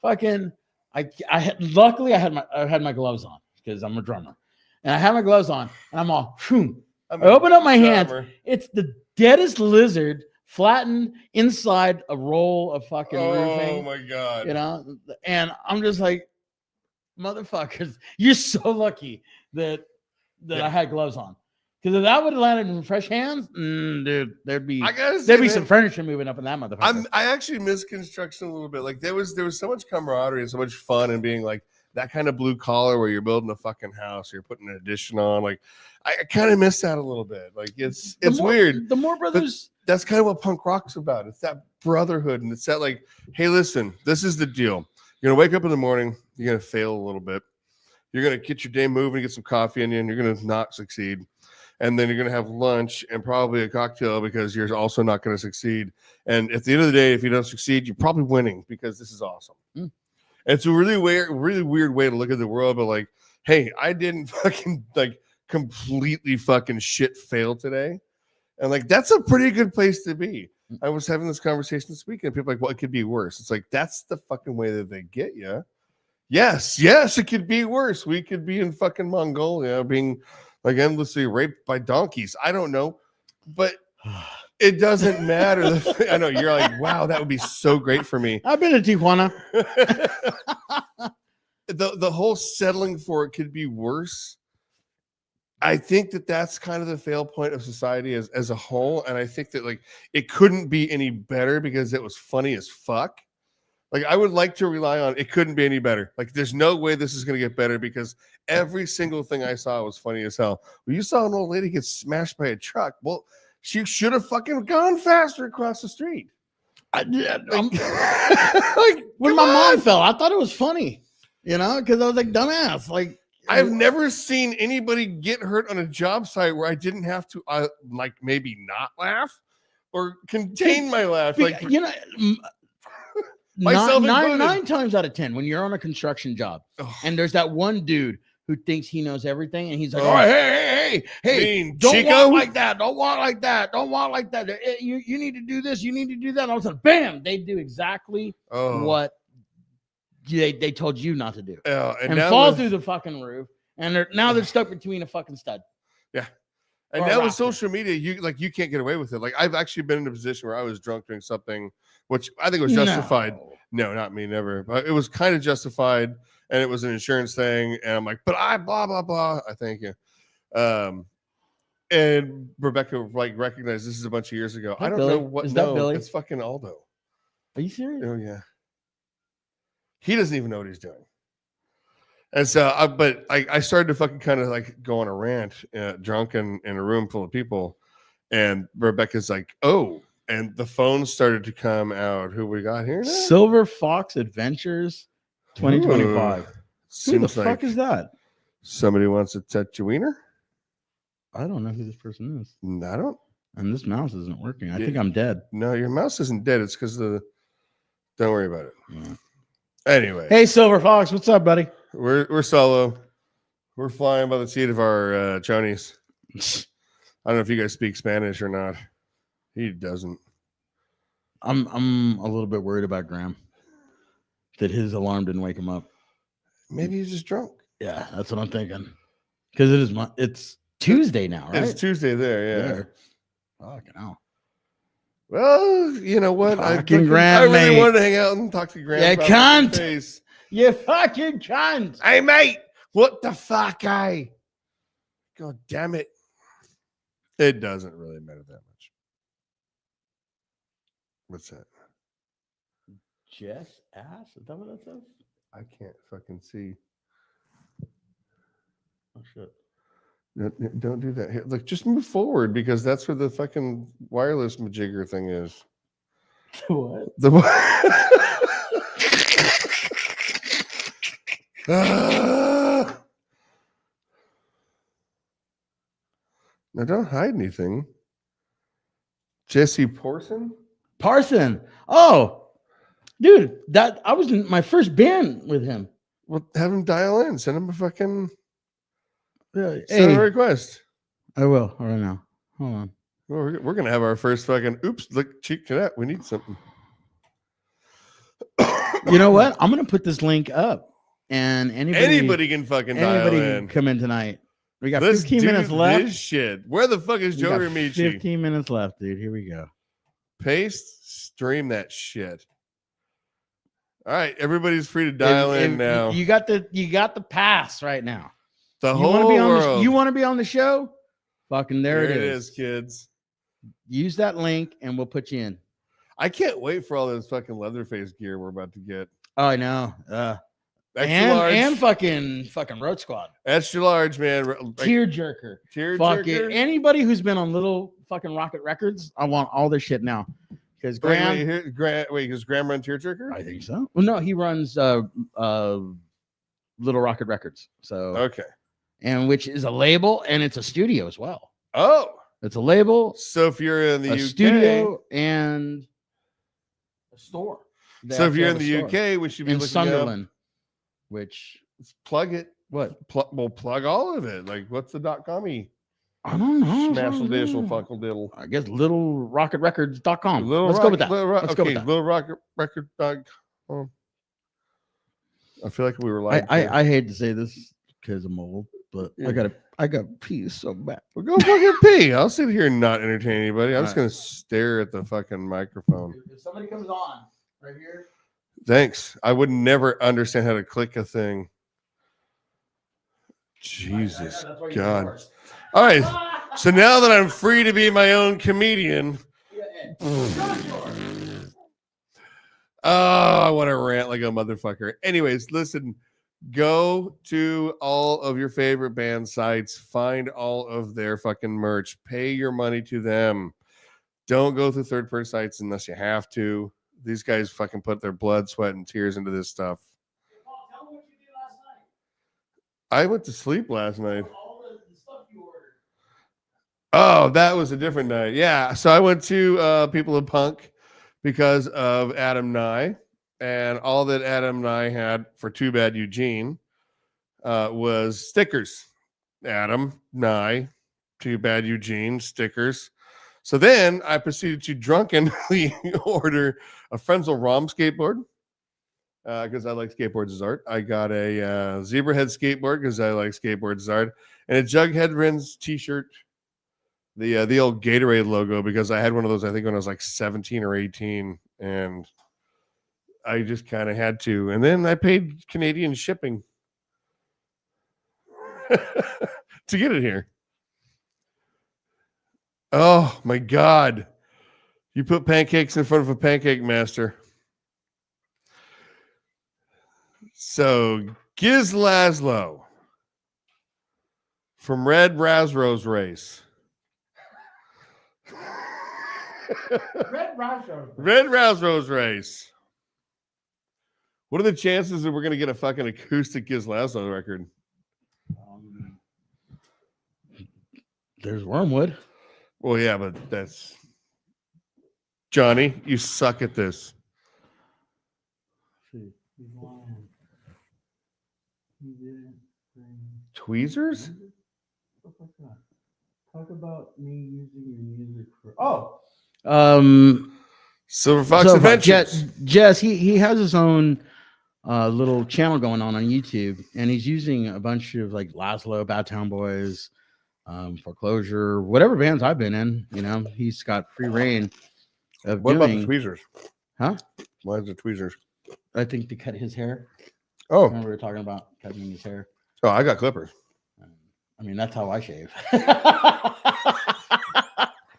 Fucking, luckily I had my gloves on because I'm a drummer, and I had my gloves on, and I'm all, I open up my hands. It's the deadest lizard flattened inside a roll of fucking roofing. Oh my God. And I'm just like, motherfuckers, you're so lucky that I had gloves on. Because if that would have landed in fresh hands, dude, there'd be some furniture moving up in that motherfucker. I actually miss construction a little bit. Like there was so much camaraderie and so much fun in being like that kind of blue collar where you're building a fucking house, or you're putting an addition on. Like I kind of miss that a little bit. Like it's weird. The Moore brothers. That's kind of what punk rock's about. It's that brotherhood, and it's that like, hey, listen, this is the deal. You're gonna wake up in the morning. You're gonna fail a little bit. You're gonna get your day moving, get some coffee in you, and you're gonna not succeed. And then you're going to have lunch and probably a cocktail because you're also not going to succeed. And at the end of the day, if you don't succeed, you're probably winning because this is awesome. It's a really weird way to look at the world. But like, hey, I didn't fucking like completely fucking shit fail today. And like, that's a pretty good place to be. I was having this conversation this weekend. People are like, well, it could be worse. It's like, that's the fucking way that they get you. Yes, it could be worse. We could be in fucking Mongolia being like endlessly raped by donkeys. I don't know, but it doesn't matter. I know you're like, wow, that would be so great for me. I've been to Tijuana. The whole settling for it could be worse. I think that's kind of the fail point of society as a whole. And I think that like it couldn't be any better because it was funny as fuck. Like I would like to rely on it couldn't be any better. Like there's no way this is going to get better because every single thing I saw was funny as hell. Well, you saw an old lady get smashed by a truck. Well, she should have fucking gone faster across the street. Like when my mom fell, I thought it was funny, because I was like, dumbass. Like I've never seen anybody get hurt on a job site where I didn't have to like maybe not laugh or contain my laugh. Like nine times out of 10 when you're on a construction job and there's that one dude who thinks he knows everything and he's like, hey, don't walk like that, don't walk like that, you need to do this, you need to do that, and all of a sudden bam, they do exactly what they told you not to do, and fall through the fucking roof, and they're stuck between a fucking stud. And now with social media, you can't get away with it. Like I've actually been in a position where I was drunk doing something which I think was justified. No, not me, never. But it was kind of justified, and it was an insurance thing. And I'm like, but I blah blah blah. I thank you. And Rebecca like recognized this is a bunch of years ago. I don't know what. Is that Billy? It's fucking Aldo. Are you serious? Oh yeah. He doesn't even know what he's doing. And so, I started to fucking kind of like go on a rant, drunk in a room full of people. And Rebecca's like, oh, and the phone started to come out. Who we got here now? Silver Fox Adventures 2025. Ooh, Who the seems fuck like is that? somebody wants to touch your wiener? I don't know who this person is. I don't. And this mouse isn't working. I Yeah. think I'm dead. No, your mouse isn't dead. It's because the. Don't worry about it. Yeah. Anyway. Hey, Silver Fox, what's up, buddy? We're solo. We're flying by the seat of our chonies. I don't know if you guys speak Spanish or not. He doesn't. I'm a little bit worried about Graeme. That his alarm didn't wake him up. Maybe he's just drunk. Yeah, that's what I'm thinking. Because it's Tuesday now, right? It's Tuesday there, yeah. There. Fucking hell. Well, you know what? Fucking Graeme, I really mate. wanted to hang out and talk to Graeme. You about cunt. Leatherface. You fucking cunt. Hey, mate. What the fuck, God damn it. It doesn't really matter that much. What's that? Jess ass? Is that what that says? I can't fucking see. Oh shit. No, don't do that. Here, look, just move forward because that's where the fucking wireless majigger thing is. What? The Ah! Now don't hide anything. Jesse Porson? Parson. Oh, dude, that I was in my first band with him. Well, have him dial in. Send him a fucking Hey, send him a request. I will right now. Hold on. Well, we're gonna have our first fucking oops, look, cheek to that. We need something. You know what? I'm gonna put this link up, and anybody can fucking dial can in. come in tonight. We got Let's 15 do minutes left. This shit. Where the fuck is We got Joe Remichi? 15 minutes left, dude. Here we go. Paste, stream that shit. All right, everybody's free to dial in now. You got the pass right now. The You whole want to be on world. you want to be on the show? Fucking there it is, kids. Use that link and we'll put you in. I can't wait for all this fucking Leatherface gear we're about to get. Oh, I know. Extra large. And fucking Roach Squad. Extra large, man. Tearjerker. Tearjerker. Anybody who's been on Little fucking Rocket Records, I want all their shit now. Because Graeme, does Graeme run Tearjerker? I think so. Well, no, he runs Little Rocket Records. So Okay. And which is a label and it's a studio as well. Oh, it's a label. So if you're in the UK, studio and a store. So if you're in the UK, we should be in looking Sunderland. Up. Which plug it. What? We'll plug all of it. Like what's the .com-y? I don't know. Smashel diddle fuckle diddle. I guess littlerocketrecords.com. Let's go with that. Let's go with that. Littlerocketrecord.com. I feel like we were like I hate to say this because I'm old, but yeah. I got pee so bad. Well, go fucking pee. I'll sit here and not entertain anybody. I'm just gonna stare at the fucking microphone. If somebody comes on right here. Thanks. I would never understand how to click a thing. Jesus God. All right. So now that I'm free to be my own comedian. Oh, I want to rant like a motherfucker. Anyways, listen, go to all of your favorite band sites, find all of their fucking merch, pay your money to them. Don't go through third-party sites unless you have to. These guys fucking put their blood, sweat, and tears into this stuff. Hey, Paul, tell me what you did last night. I went to sleep last night. All the stuff you ordered. Oh, that was a different night. Yeah. So I went to People of Punk because of Adam Nye. And all that Adam Nye had for Too Bad Eugene was stickers. Adam Nye, Too Bad Eugene, stickers. So then I proceeded to drunkenly order a Frenzel ROM skateboard because I like skateboards as art. I got a Zebra Head skateboard because I like skateboards as art, and a Jughead Rins t-shirt, the old Gatorade logo, because I had one of those I think when I was like 17 or 18, and I just kind of had to. And then I paid Canadian shipping to get it here. Oh my God. You put pancakes in front of a pancake master. So Gizz Lazlo from Red Razrose Race. Red Razrose Race. What are the chances that we're going to get a fucking acoustic Gizz Lazlo record? There's Wormwood. Well, yeah, but that's Johnny. You suck at this. Tweezers? Talk about me using your music for Silver Fox Adventures. Jess, he has his own little channel going on YouTube, and he's using a bunch of like Lazlo, Bad Town Boys, Foreclosure, whatever bands I've been in. You know, he's got free reign of What about doing. the tweezers? Huh? Why is the tweezers? I think to cut his hair. Oh, Remember we were talking about cutting his hair. oh, I got clippers. I mean, that's how I shave.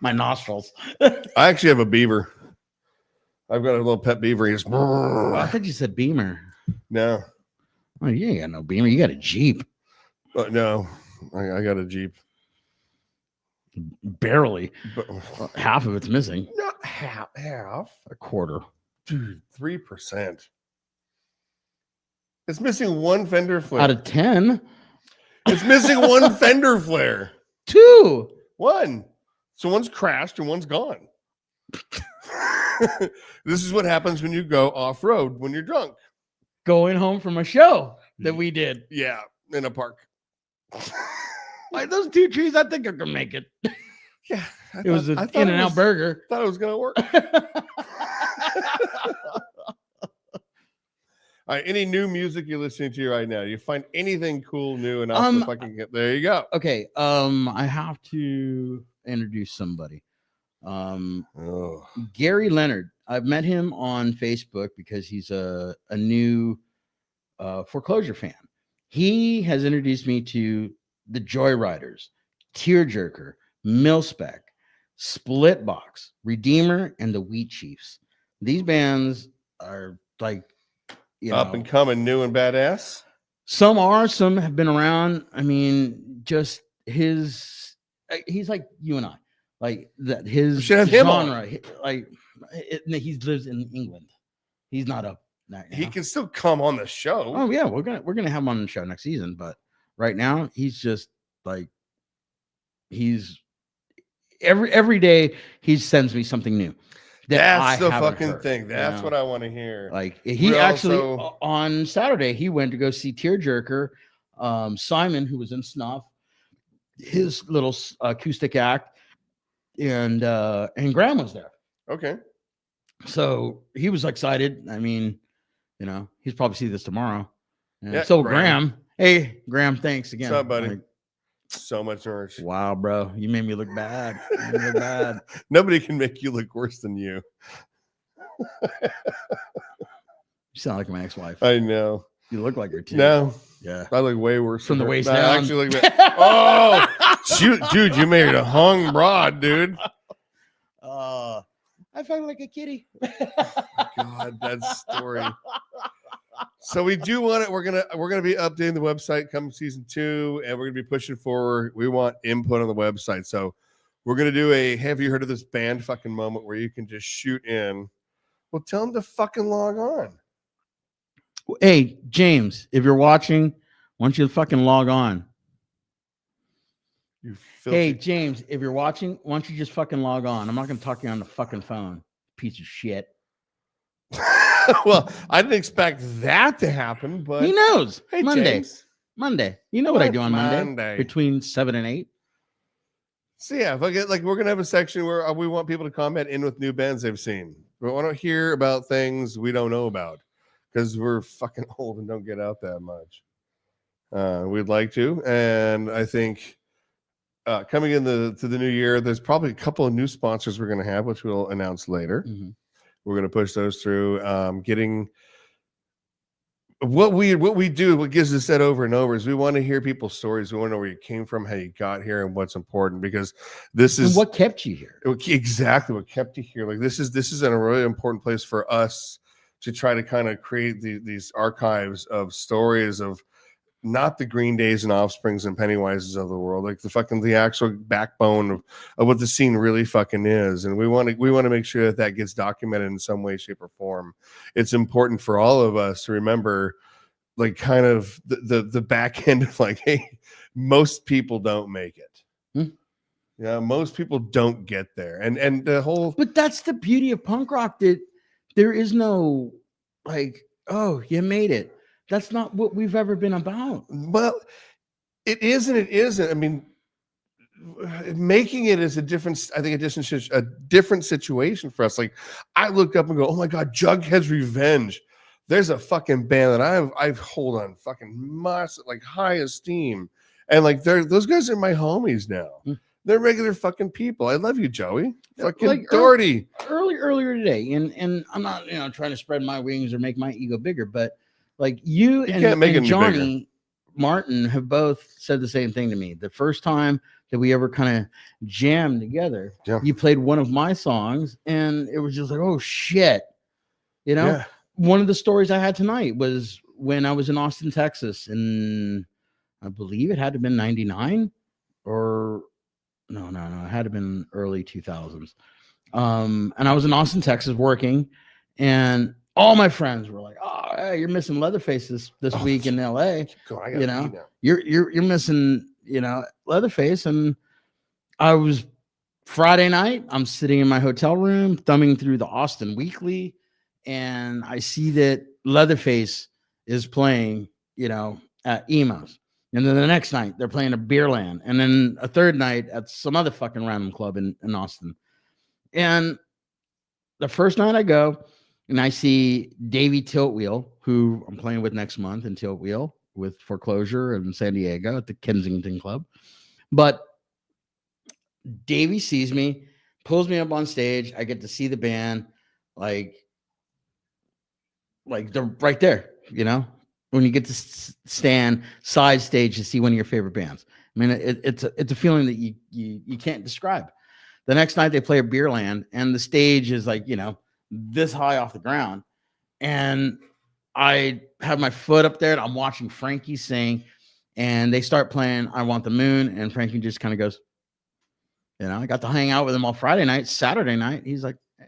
My nostrils. I actually have a beaver. I've got a little pet beaver. He's I thought you said Beamer. no, Oh, you ain't got no Beamer. You got a Jeep. no. I got a Jeep. Barely. But Half of it's missing. not half. A quarter. Dude, 3%. It's missing one fender flare. Out of 10. It's missing one fender flare. 2. One. So one's crashed and one's gone. This is what happens when you go off road when you're drunk. Going home from a show that we did. Yeah, in a park. Like those 2 trees, I think I can make it. Yeah, It was an In-N-Out burger. Thought it was gonna work. All right, any new music you're listening to right now? You find anything cool, new, and off the fucking get there? You go. Okay, I have to introduce somebody. Gary Leonard. I've met him on Facebook because he's a new Foreclosure fan. He has introduced me to the Joyriders, Tearjerker, Milspec, Splitbox, Redeemer, and the Wheat Chiefs. These bands are like, up and coming, new and badass. Some are, some have been around. I mean, just he's like you and I, like that. His genre, he lives in England. He's not up. He can still come on the show. Oh yeah, we're gonna have him on the show next season. But right now, he's just like he's every day he sends me something new. That's the fucking thing. That's what I want to hear. Like he on Saturday he went to go see Tearjerker, Simon, who was in Snuff, his little acoustic act, and Graeme was there. Okay. So he was excited. I mean, you know, he's probably see this tomorrow. Yeah, so Graeme. Hey, Graeme, thanks again. What's up, buddy? So much merch. Wow, bro. You made me look bad. Nobody can make you look worse than you. You sound like my ex-wife. I know. You look like her too. No. Yeah. I look way worse from the waist down. I actually look oh, dude, you made a hung broad, dude. I felt like a kitty. God, that story. So we do want it. We're gonna be updating the website come season 2, and we're gonna be pushing forward. We want input on the website, so we're gonna do a "Have you heard of this band?" fucking moment where you can just shoot in. Well, tell them to fucking log on. Hey, James, if you're watching, why don't you fucking log on? You filthy. Hey, James, if you're watching, why don't you just fucking log on? I'm not gonna talk to you on the fucking phone, piece of shit. Well, I didn't expect that to happen, but he knows. Hey, Monday. James. Monday. You know what I do on Monday between 7 and 8. So yeah, if I get we're gonna have a section where we want people to comment in with new bands they've seen. We want to hear about things we don't know about because we're fucking old and don't get out that much. We'd like to, and I think coming into the new year, there's probably a couple of new sponsors we're gonna have, which we'll announce later. Mm-hmm. We're going to push those through. Getting what we do, what Gizz has said over and over is we want to hear people's stories. We want to know where you came from, how you got here, and what's important because this is what kept you here. Exactly what kept you here. Like this is a really important place for us to try to kind of create these archives of stories of not the Green Days and Offsprings and Pennywises of the world, like the actual backbone of what the scene really fucking is. And we want to make sure that gets documented in some way, shape, or form. It's important for all of us to remember, like, kind of the back end of, like, hey, most people don't make it. Yeah, most people don't get there. And the whole, but that's the beauty of punk rock, that there is no, like, oh, you made it. That's not what we've ever been about. Well, it is and it isn't. I mean, making it is a different situation for us. Like, I look up and go, oh my God, Jughead's Revenge. There's a fucking band that I've hold on fucking like high esteem. And like those guys are my homies now. They're regular fucking people. I love you, Joey. Fucking like Doherty. Earlier today, and I'm not trying to spread my wings or make my ego bigger, but like you and Johnny Martin have both said the same thing to me. The first time that we ever kind of jammed together, you played one of my songs, and it was just like, oh shit. One of the stories I had tonight was when I was in Austin, Texas, and I believe it had to have been 99 or no, it had to have been early 2000s. And I was in Austin, Texas working, and all my friends were like, oh, hey, you're missing Leatherface this week in LA. You're missing, Leatherface. And I was Friday night, I'm sitting in my hotel room, thumbing through the Austin Weekly, and I see that Leatherface is playing, at Emos. And then the next night they're playing at Beerland, and then a third night at some other fucking random club in Austin. And the first night I go, and I see Davey Tiltwheel, who I'm playing with next month in Tiltwheel with Foreclosure in San Diego at the Kensington Club. But Davey sees me, pulls me up on stage. I get to see the band, like they're right there, when you get to stand side stage to see one of your favorite bands. I mean, it's a feeling that you can't describe. The next night they play at Beerland, and the stage is like, this high off the ground. And I have my foot up there, and I'm watching Frankie sing, and they start playing I Want the Moon, and Frankie just kind of goes, I got to hang out with him all Friday night. Saturday night, he's like, hey,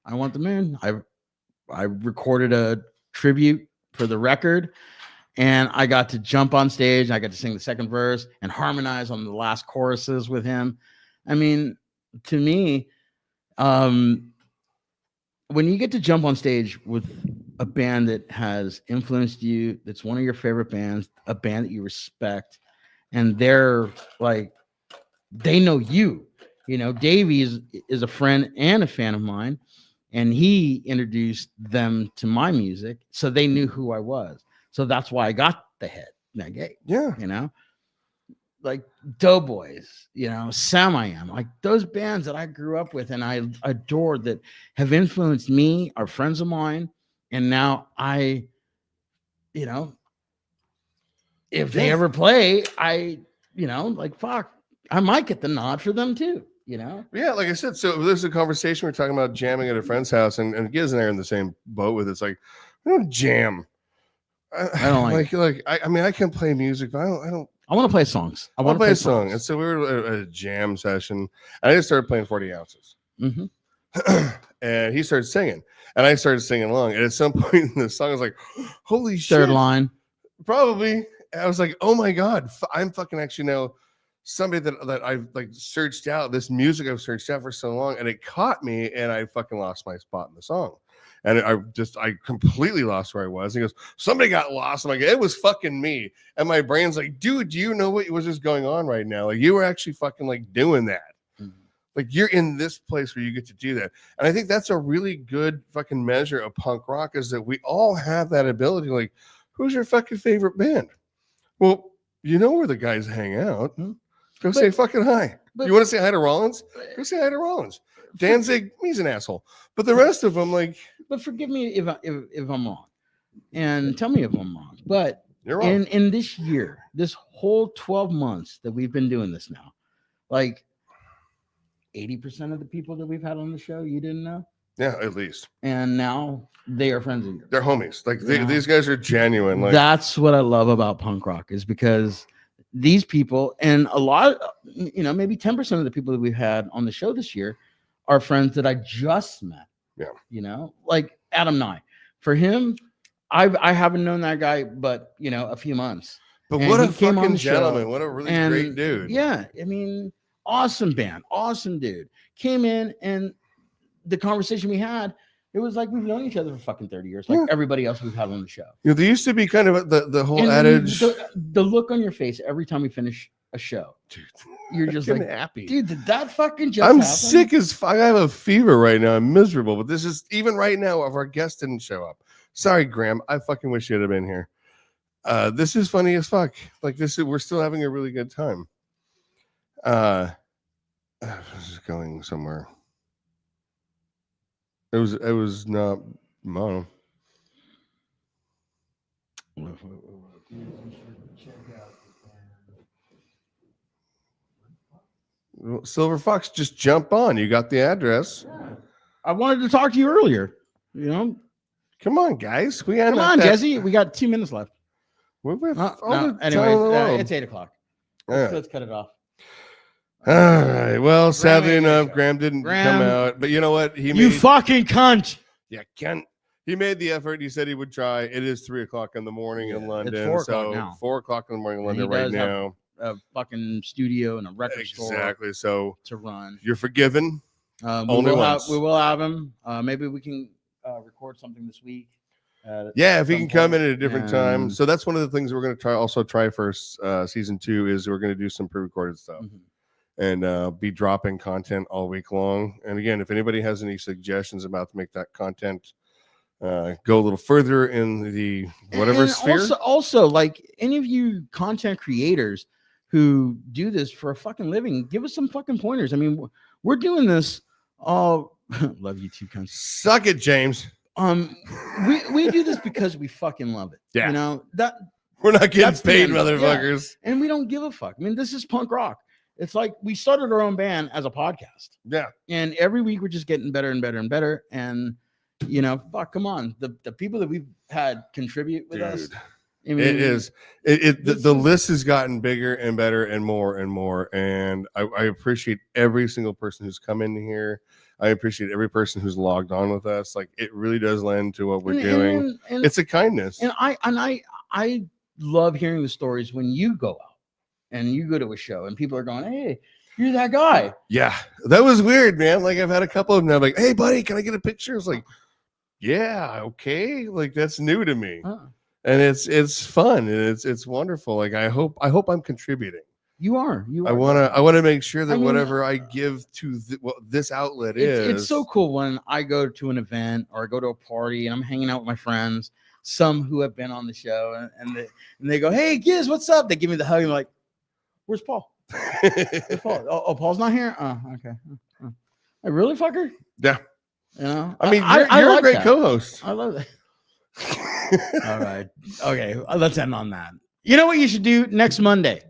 I Want the Moon. I recorded a tribute for the record, and I got to jump on stage. I got to sing the second verse and harmonize on the last choruses with him. I mean, to me, when you get to jump on stage with a band that has influenced you, that's one of your favorite bands, a band that you respect, and they're like, they know you. Davey is a friend and a fan of mine, and he introduced them to my music, so they knew who I was. So that's why I got the hit that gate. Yeah. Like Doughboys, Sam.I.Am, like those bands that I grew up with and I adored, that have influenced me, are friends of mine. And now if they ever play, like, fuck, I might get the nod for them too, Yeah, like I said, so there's a conversation we're talking about jamming at a friend's house, and Gizz and I are in the same boat with it. It's like, we don't jam. I don't like I mean, I can play music, but I don't. I want to play songs. I want to play a song. And so we were at a jam session, and I just started playing 40 ounces. And he started singing, and I started singing along. And at some point in the song, I was like, holy shit. Third line. Probably. And I was like, oh my God, I'm fucking actually now somebody that I've like searched out, this music I've searched out for so long, and it caught me, and I fucking lost my spot in the song. And I completely lost where I was. He goes, somebody got lost. I'm like, it was fucking me. And my brain's like, dude, do you know what was just going on right now? Like, you were actually fucking like doing that. Like, you're in this place where you get to do that. And I think that's a really good fucking measure of punk rock, is that we all have that ability. Like, who's your fucking favorite band? Well, you know where the guys hang out. Go say fucking hi. You want to say hi to Rollins? Go say hi to Rollins. Danzig, he's an asshole. But the rest of them, like... But forgive me if I'm wrong. And tell me if I'm wrong. But you're wrong. In this year, this whole 12 months that we've been doing this now, like 80% of the people that we've had on the show, you didn't know? Yeah, at least. And now they are friends of yours. They're homies. Like these guys are genuine. Like that's what I love about punk rock, is because these people, and a lot, maybe 10% of the people that we've had on the show this year are friends that I just met. Yeah. Like Adam Nye. For him, I haven't known that guy, but a few months. But And what a he came on fucking the show, gentleman. What a really great dude. Yeah. I mean, awesome band, awesome dude. Came in, and the conversation we had, it was like we've known each other for fucking 30 years, like everybody else we've had on the show. There used to be kind of the whole adage. The look on your face every time we finish a show, dude, you're just like happy. Dude, did that fucking just I'm happen? sick as fuck. I have a fever right now. I'm miserable. But this is even right now if our guest didn't show up. Sorry, Graeme. I fucking wish you'd have been here. This is funny as fuck. Like we're still having a really good time. This is going somewhere. It was not mono. Silver Fox, just jump on. You got the address. I wanted to talk to you earlier. Come on, guys. Come on, Jesse. We got 2 minutes left. Anyway, it's 8:00. Let's cut it off. All right. Well, sadly enough, Graeme didn't come out. But you know what? You fucking cunt. Yeah, Kent. He made the effort. He said he would try. It is 3:00 in the morning in London. It's 4 o'clock so now. 4:00 in the morning in London right now. A fucking studio and a record store. Exactly. So to run. You're forgiven. We will have him. Maybe we can record something this week. If he can come in at a different time. So that's one of the things we're going to try for season 2 is we're going to do some pre-recorded stuff and be dropping content all week long. And again, if anybody has any suggestions about to make that content go a little further in the whatever sphere. Also, like any of you content creators who do this for a fucking living, give us some fucking pointers. I mean, we're doing this all. Love you too, cunts. Suck it, James. We do this because we fucking love it. Yeah. That we're not getting paid, motherfuckers. Yeah. And we don't give a fuck. I mean, this is punk rock. It's like we started our own band as a podcast. Yeah. And every week we're just getting better and better and better. And fuck, come on. The people that we've had contribute with us. I mean, it is. The list has gotten bigger and better and more and more. And I appreciate every single person who's come in here. I appreciate every person who's logged on with us. Like it really does lend to what we're doing. And it's a kindness. And I love hearing the stories when you go out and you go to a show and people are going, "Hey, you're that guy." Yeah, that was weird, man. Like I've had a couple of them. I'm like, "Hey, buddy, can I get a picture?" It's like, "Yeah, okay." Like that's new to me, and it's fun and it's wonderful. Like I hope I'm contributing. You are. I want to make sure that whatever I give to this outlet it's so cool when I go to an event or I go to a party and I'm hanging out with my friends, some who have been on the show, and they go, "Hey, Gizz, what's up?" They give me the hug and I'm like, "Where's Paul?" Where's Paul? Oh, Paul's not here. Oh, okay. Like, really, fucker? Yeah. I mean, you're like a great co-host. I love that. All right. Okay. Let's end on that. You know what you should do next Monday?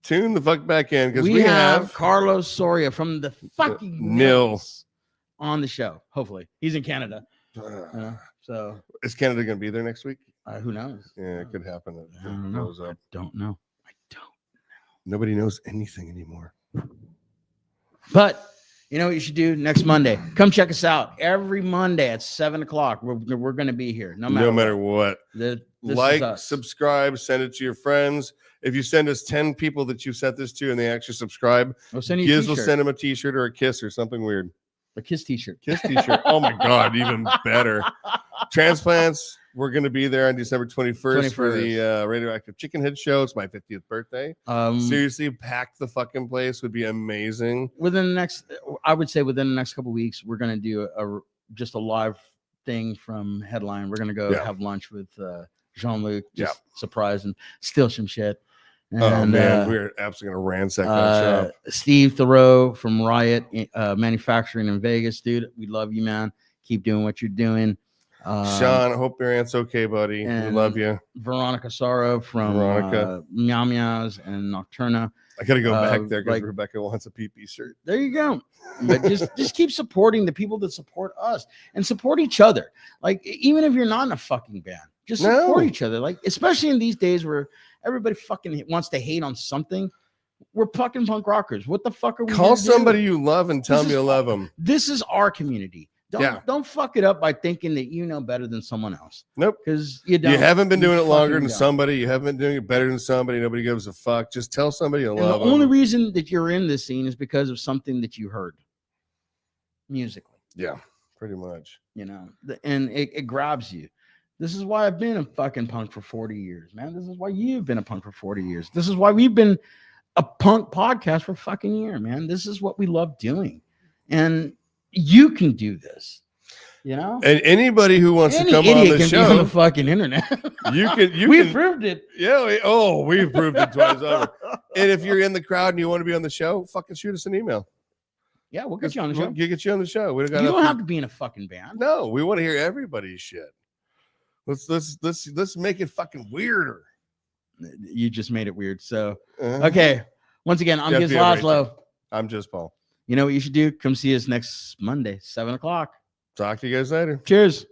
Tune the fuck back in because we have Carlos Soria from the fucking Nils on the show. Hopefully, he's in Canada. So is Canada going to be there next week? Who knows? Yeah, it could happen. I don't know. I don't know. Nobody knows anything anymore. But you know what you should do next Monday? Come check us out every Monday at 7:00. We're going to be here no matter what. Like, subscribe, send it to your friends. If you send us 10 people that you sent this to and they actually subscribe, Gizz will send them a t-shirt or a kiss or something weird. A kiss t-shirt. Kiss t-shirt. Oh my God, even better. Transplants, we're going to be there on December 21st for the Radioactive Chicken Head show. It's my 50th birthday. Seriously, pack the fucking place would be amazing. I would say within the next couple of weeks, we're going to do just a live thing from Headline. We're going to go have lunch with Jean-Luc, surprise and steal some shit. And, we're absolutely going to ransack that shop. Steve Thoreau from Riot Manufacturing in Vegas, dude. We love you, man. Keep doing what you're doing. Sean, I hope your aunt's okay, buddy. We love you. Veronica Saro from Meow Meows and Nocturna. I gotta go back there because like- Rebecca wants a PP shirt. There you go. But just keep supporting the people that support us and support each other. Like, even if you're not in a fucking band, just support No. each other. Like, especially in these days where everybody fucking wants to hate on something. We're fucking punk rockers. What the fuck are we? Call gonna do? somebody you love and tell This them is you love them. This is our community. Don't fuck it up by thinking that you know better than someone else. Nope. Because you don't. You haven't been doing it longer fucking than don't. somebody. You haven't been doing it better than somebody. Nobody gives a fuck. Just tell somebody you And the love only them. reason that you're in this scene is because of something that you heard musically. Yeah, pretty much. You know, and it grabs you. This is why I've been a fucking punk for 40 years, man. This is why you've been a punk for 40 years. This is why we've been a punk podcast for fucking year, man. This is what we love doing. And you can do this, you know? And anybody who wants Any to come on idiot the can be on the show, fucking internet. you We proved it. Yeah. We've proved it twice over. And if you're in the crowd and you want to be on the show, fucking shoot us an email. Yeah, we'll get you on the show. We'll get you on the show. We You don't have to be in a fucking band. No, we want to hear everybody's shit. Let's make it fucking weirder. You just made it weird. So, Uh-huh. okay. Once again, I'm Yeah, Gizz be a racist. Lazlo. I'm just Paul. You know what you should do? Come see us next Monday, 7:00. Talk to you guys later. Cheers.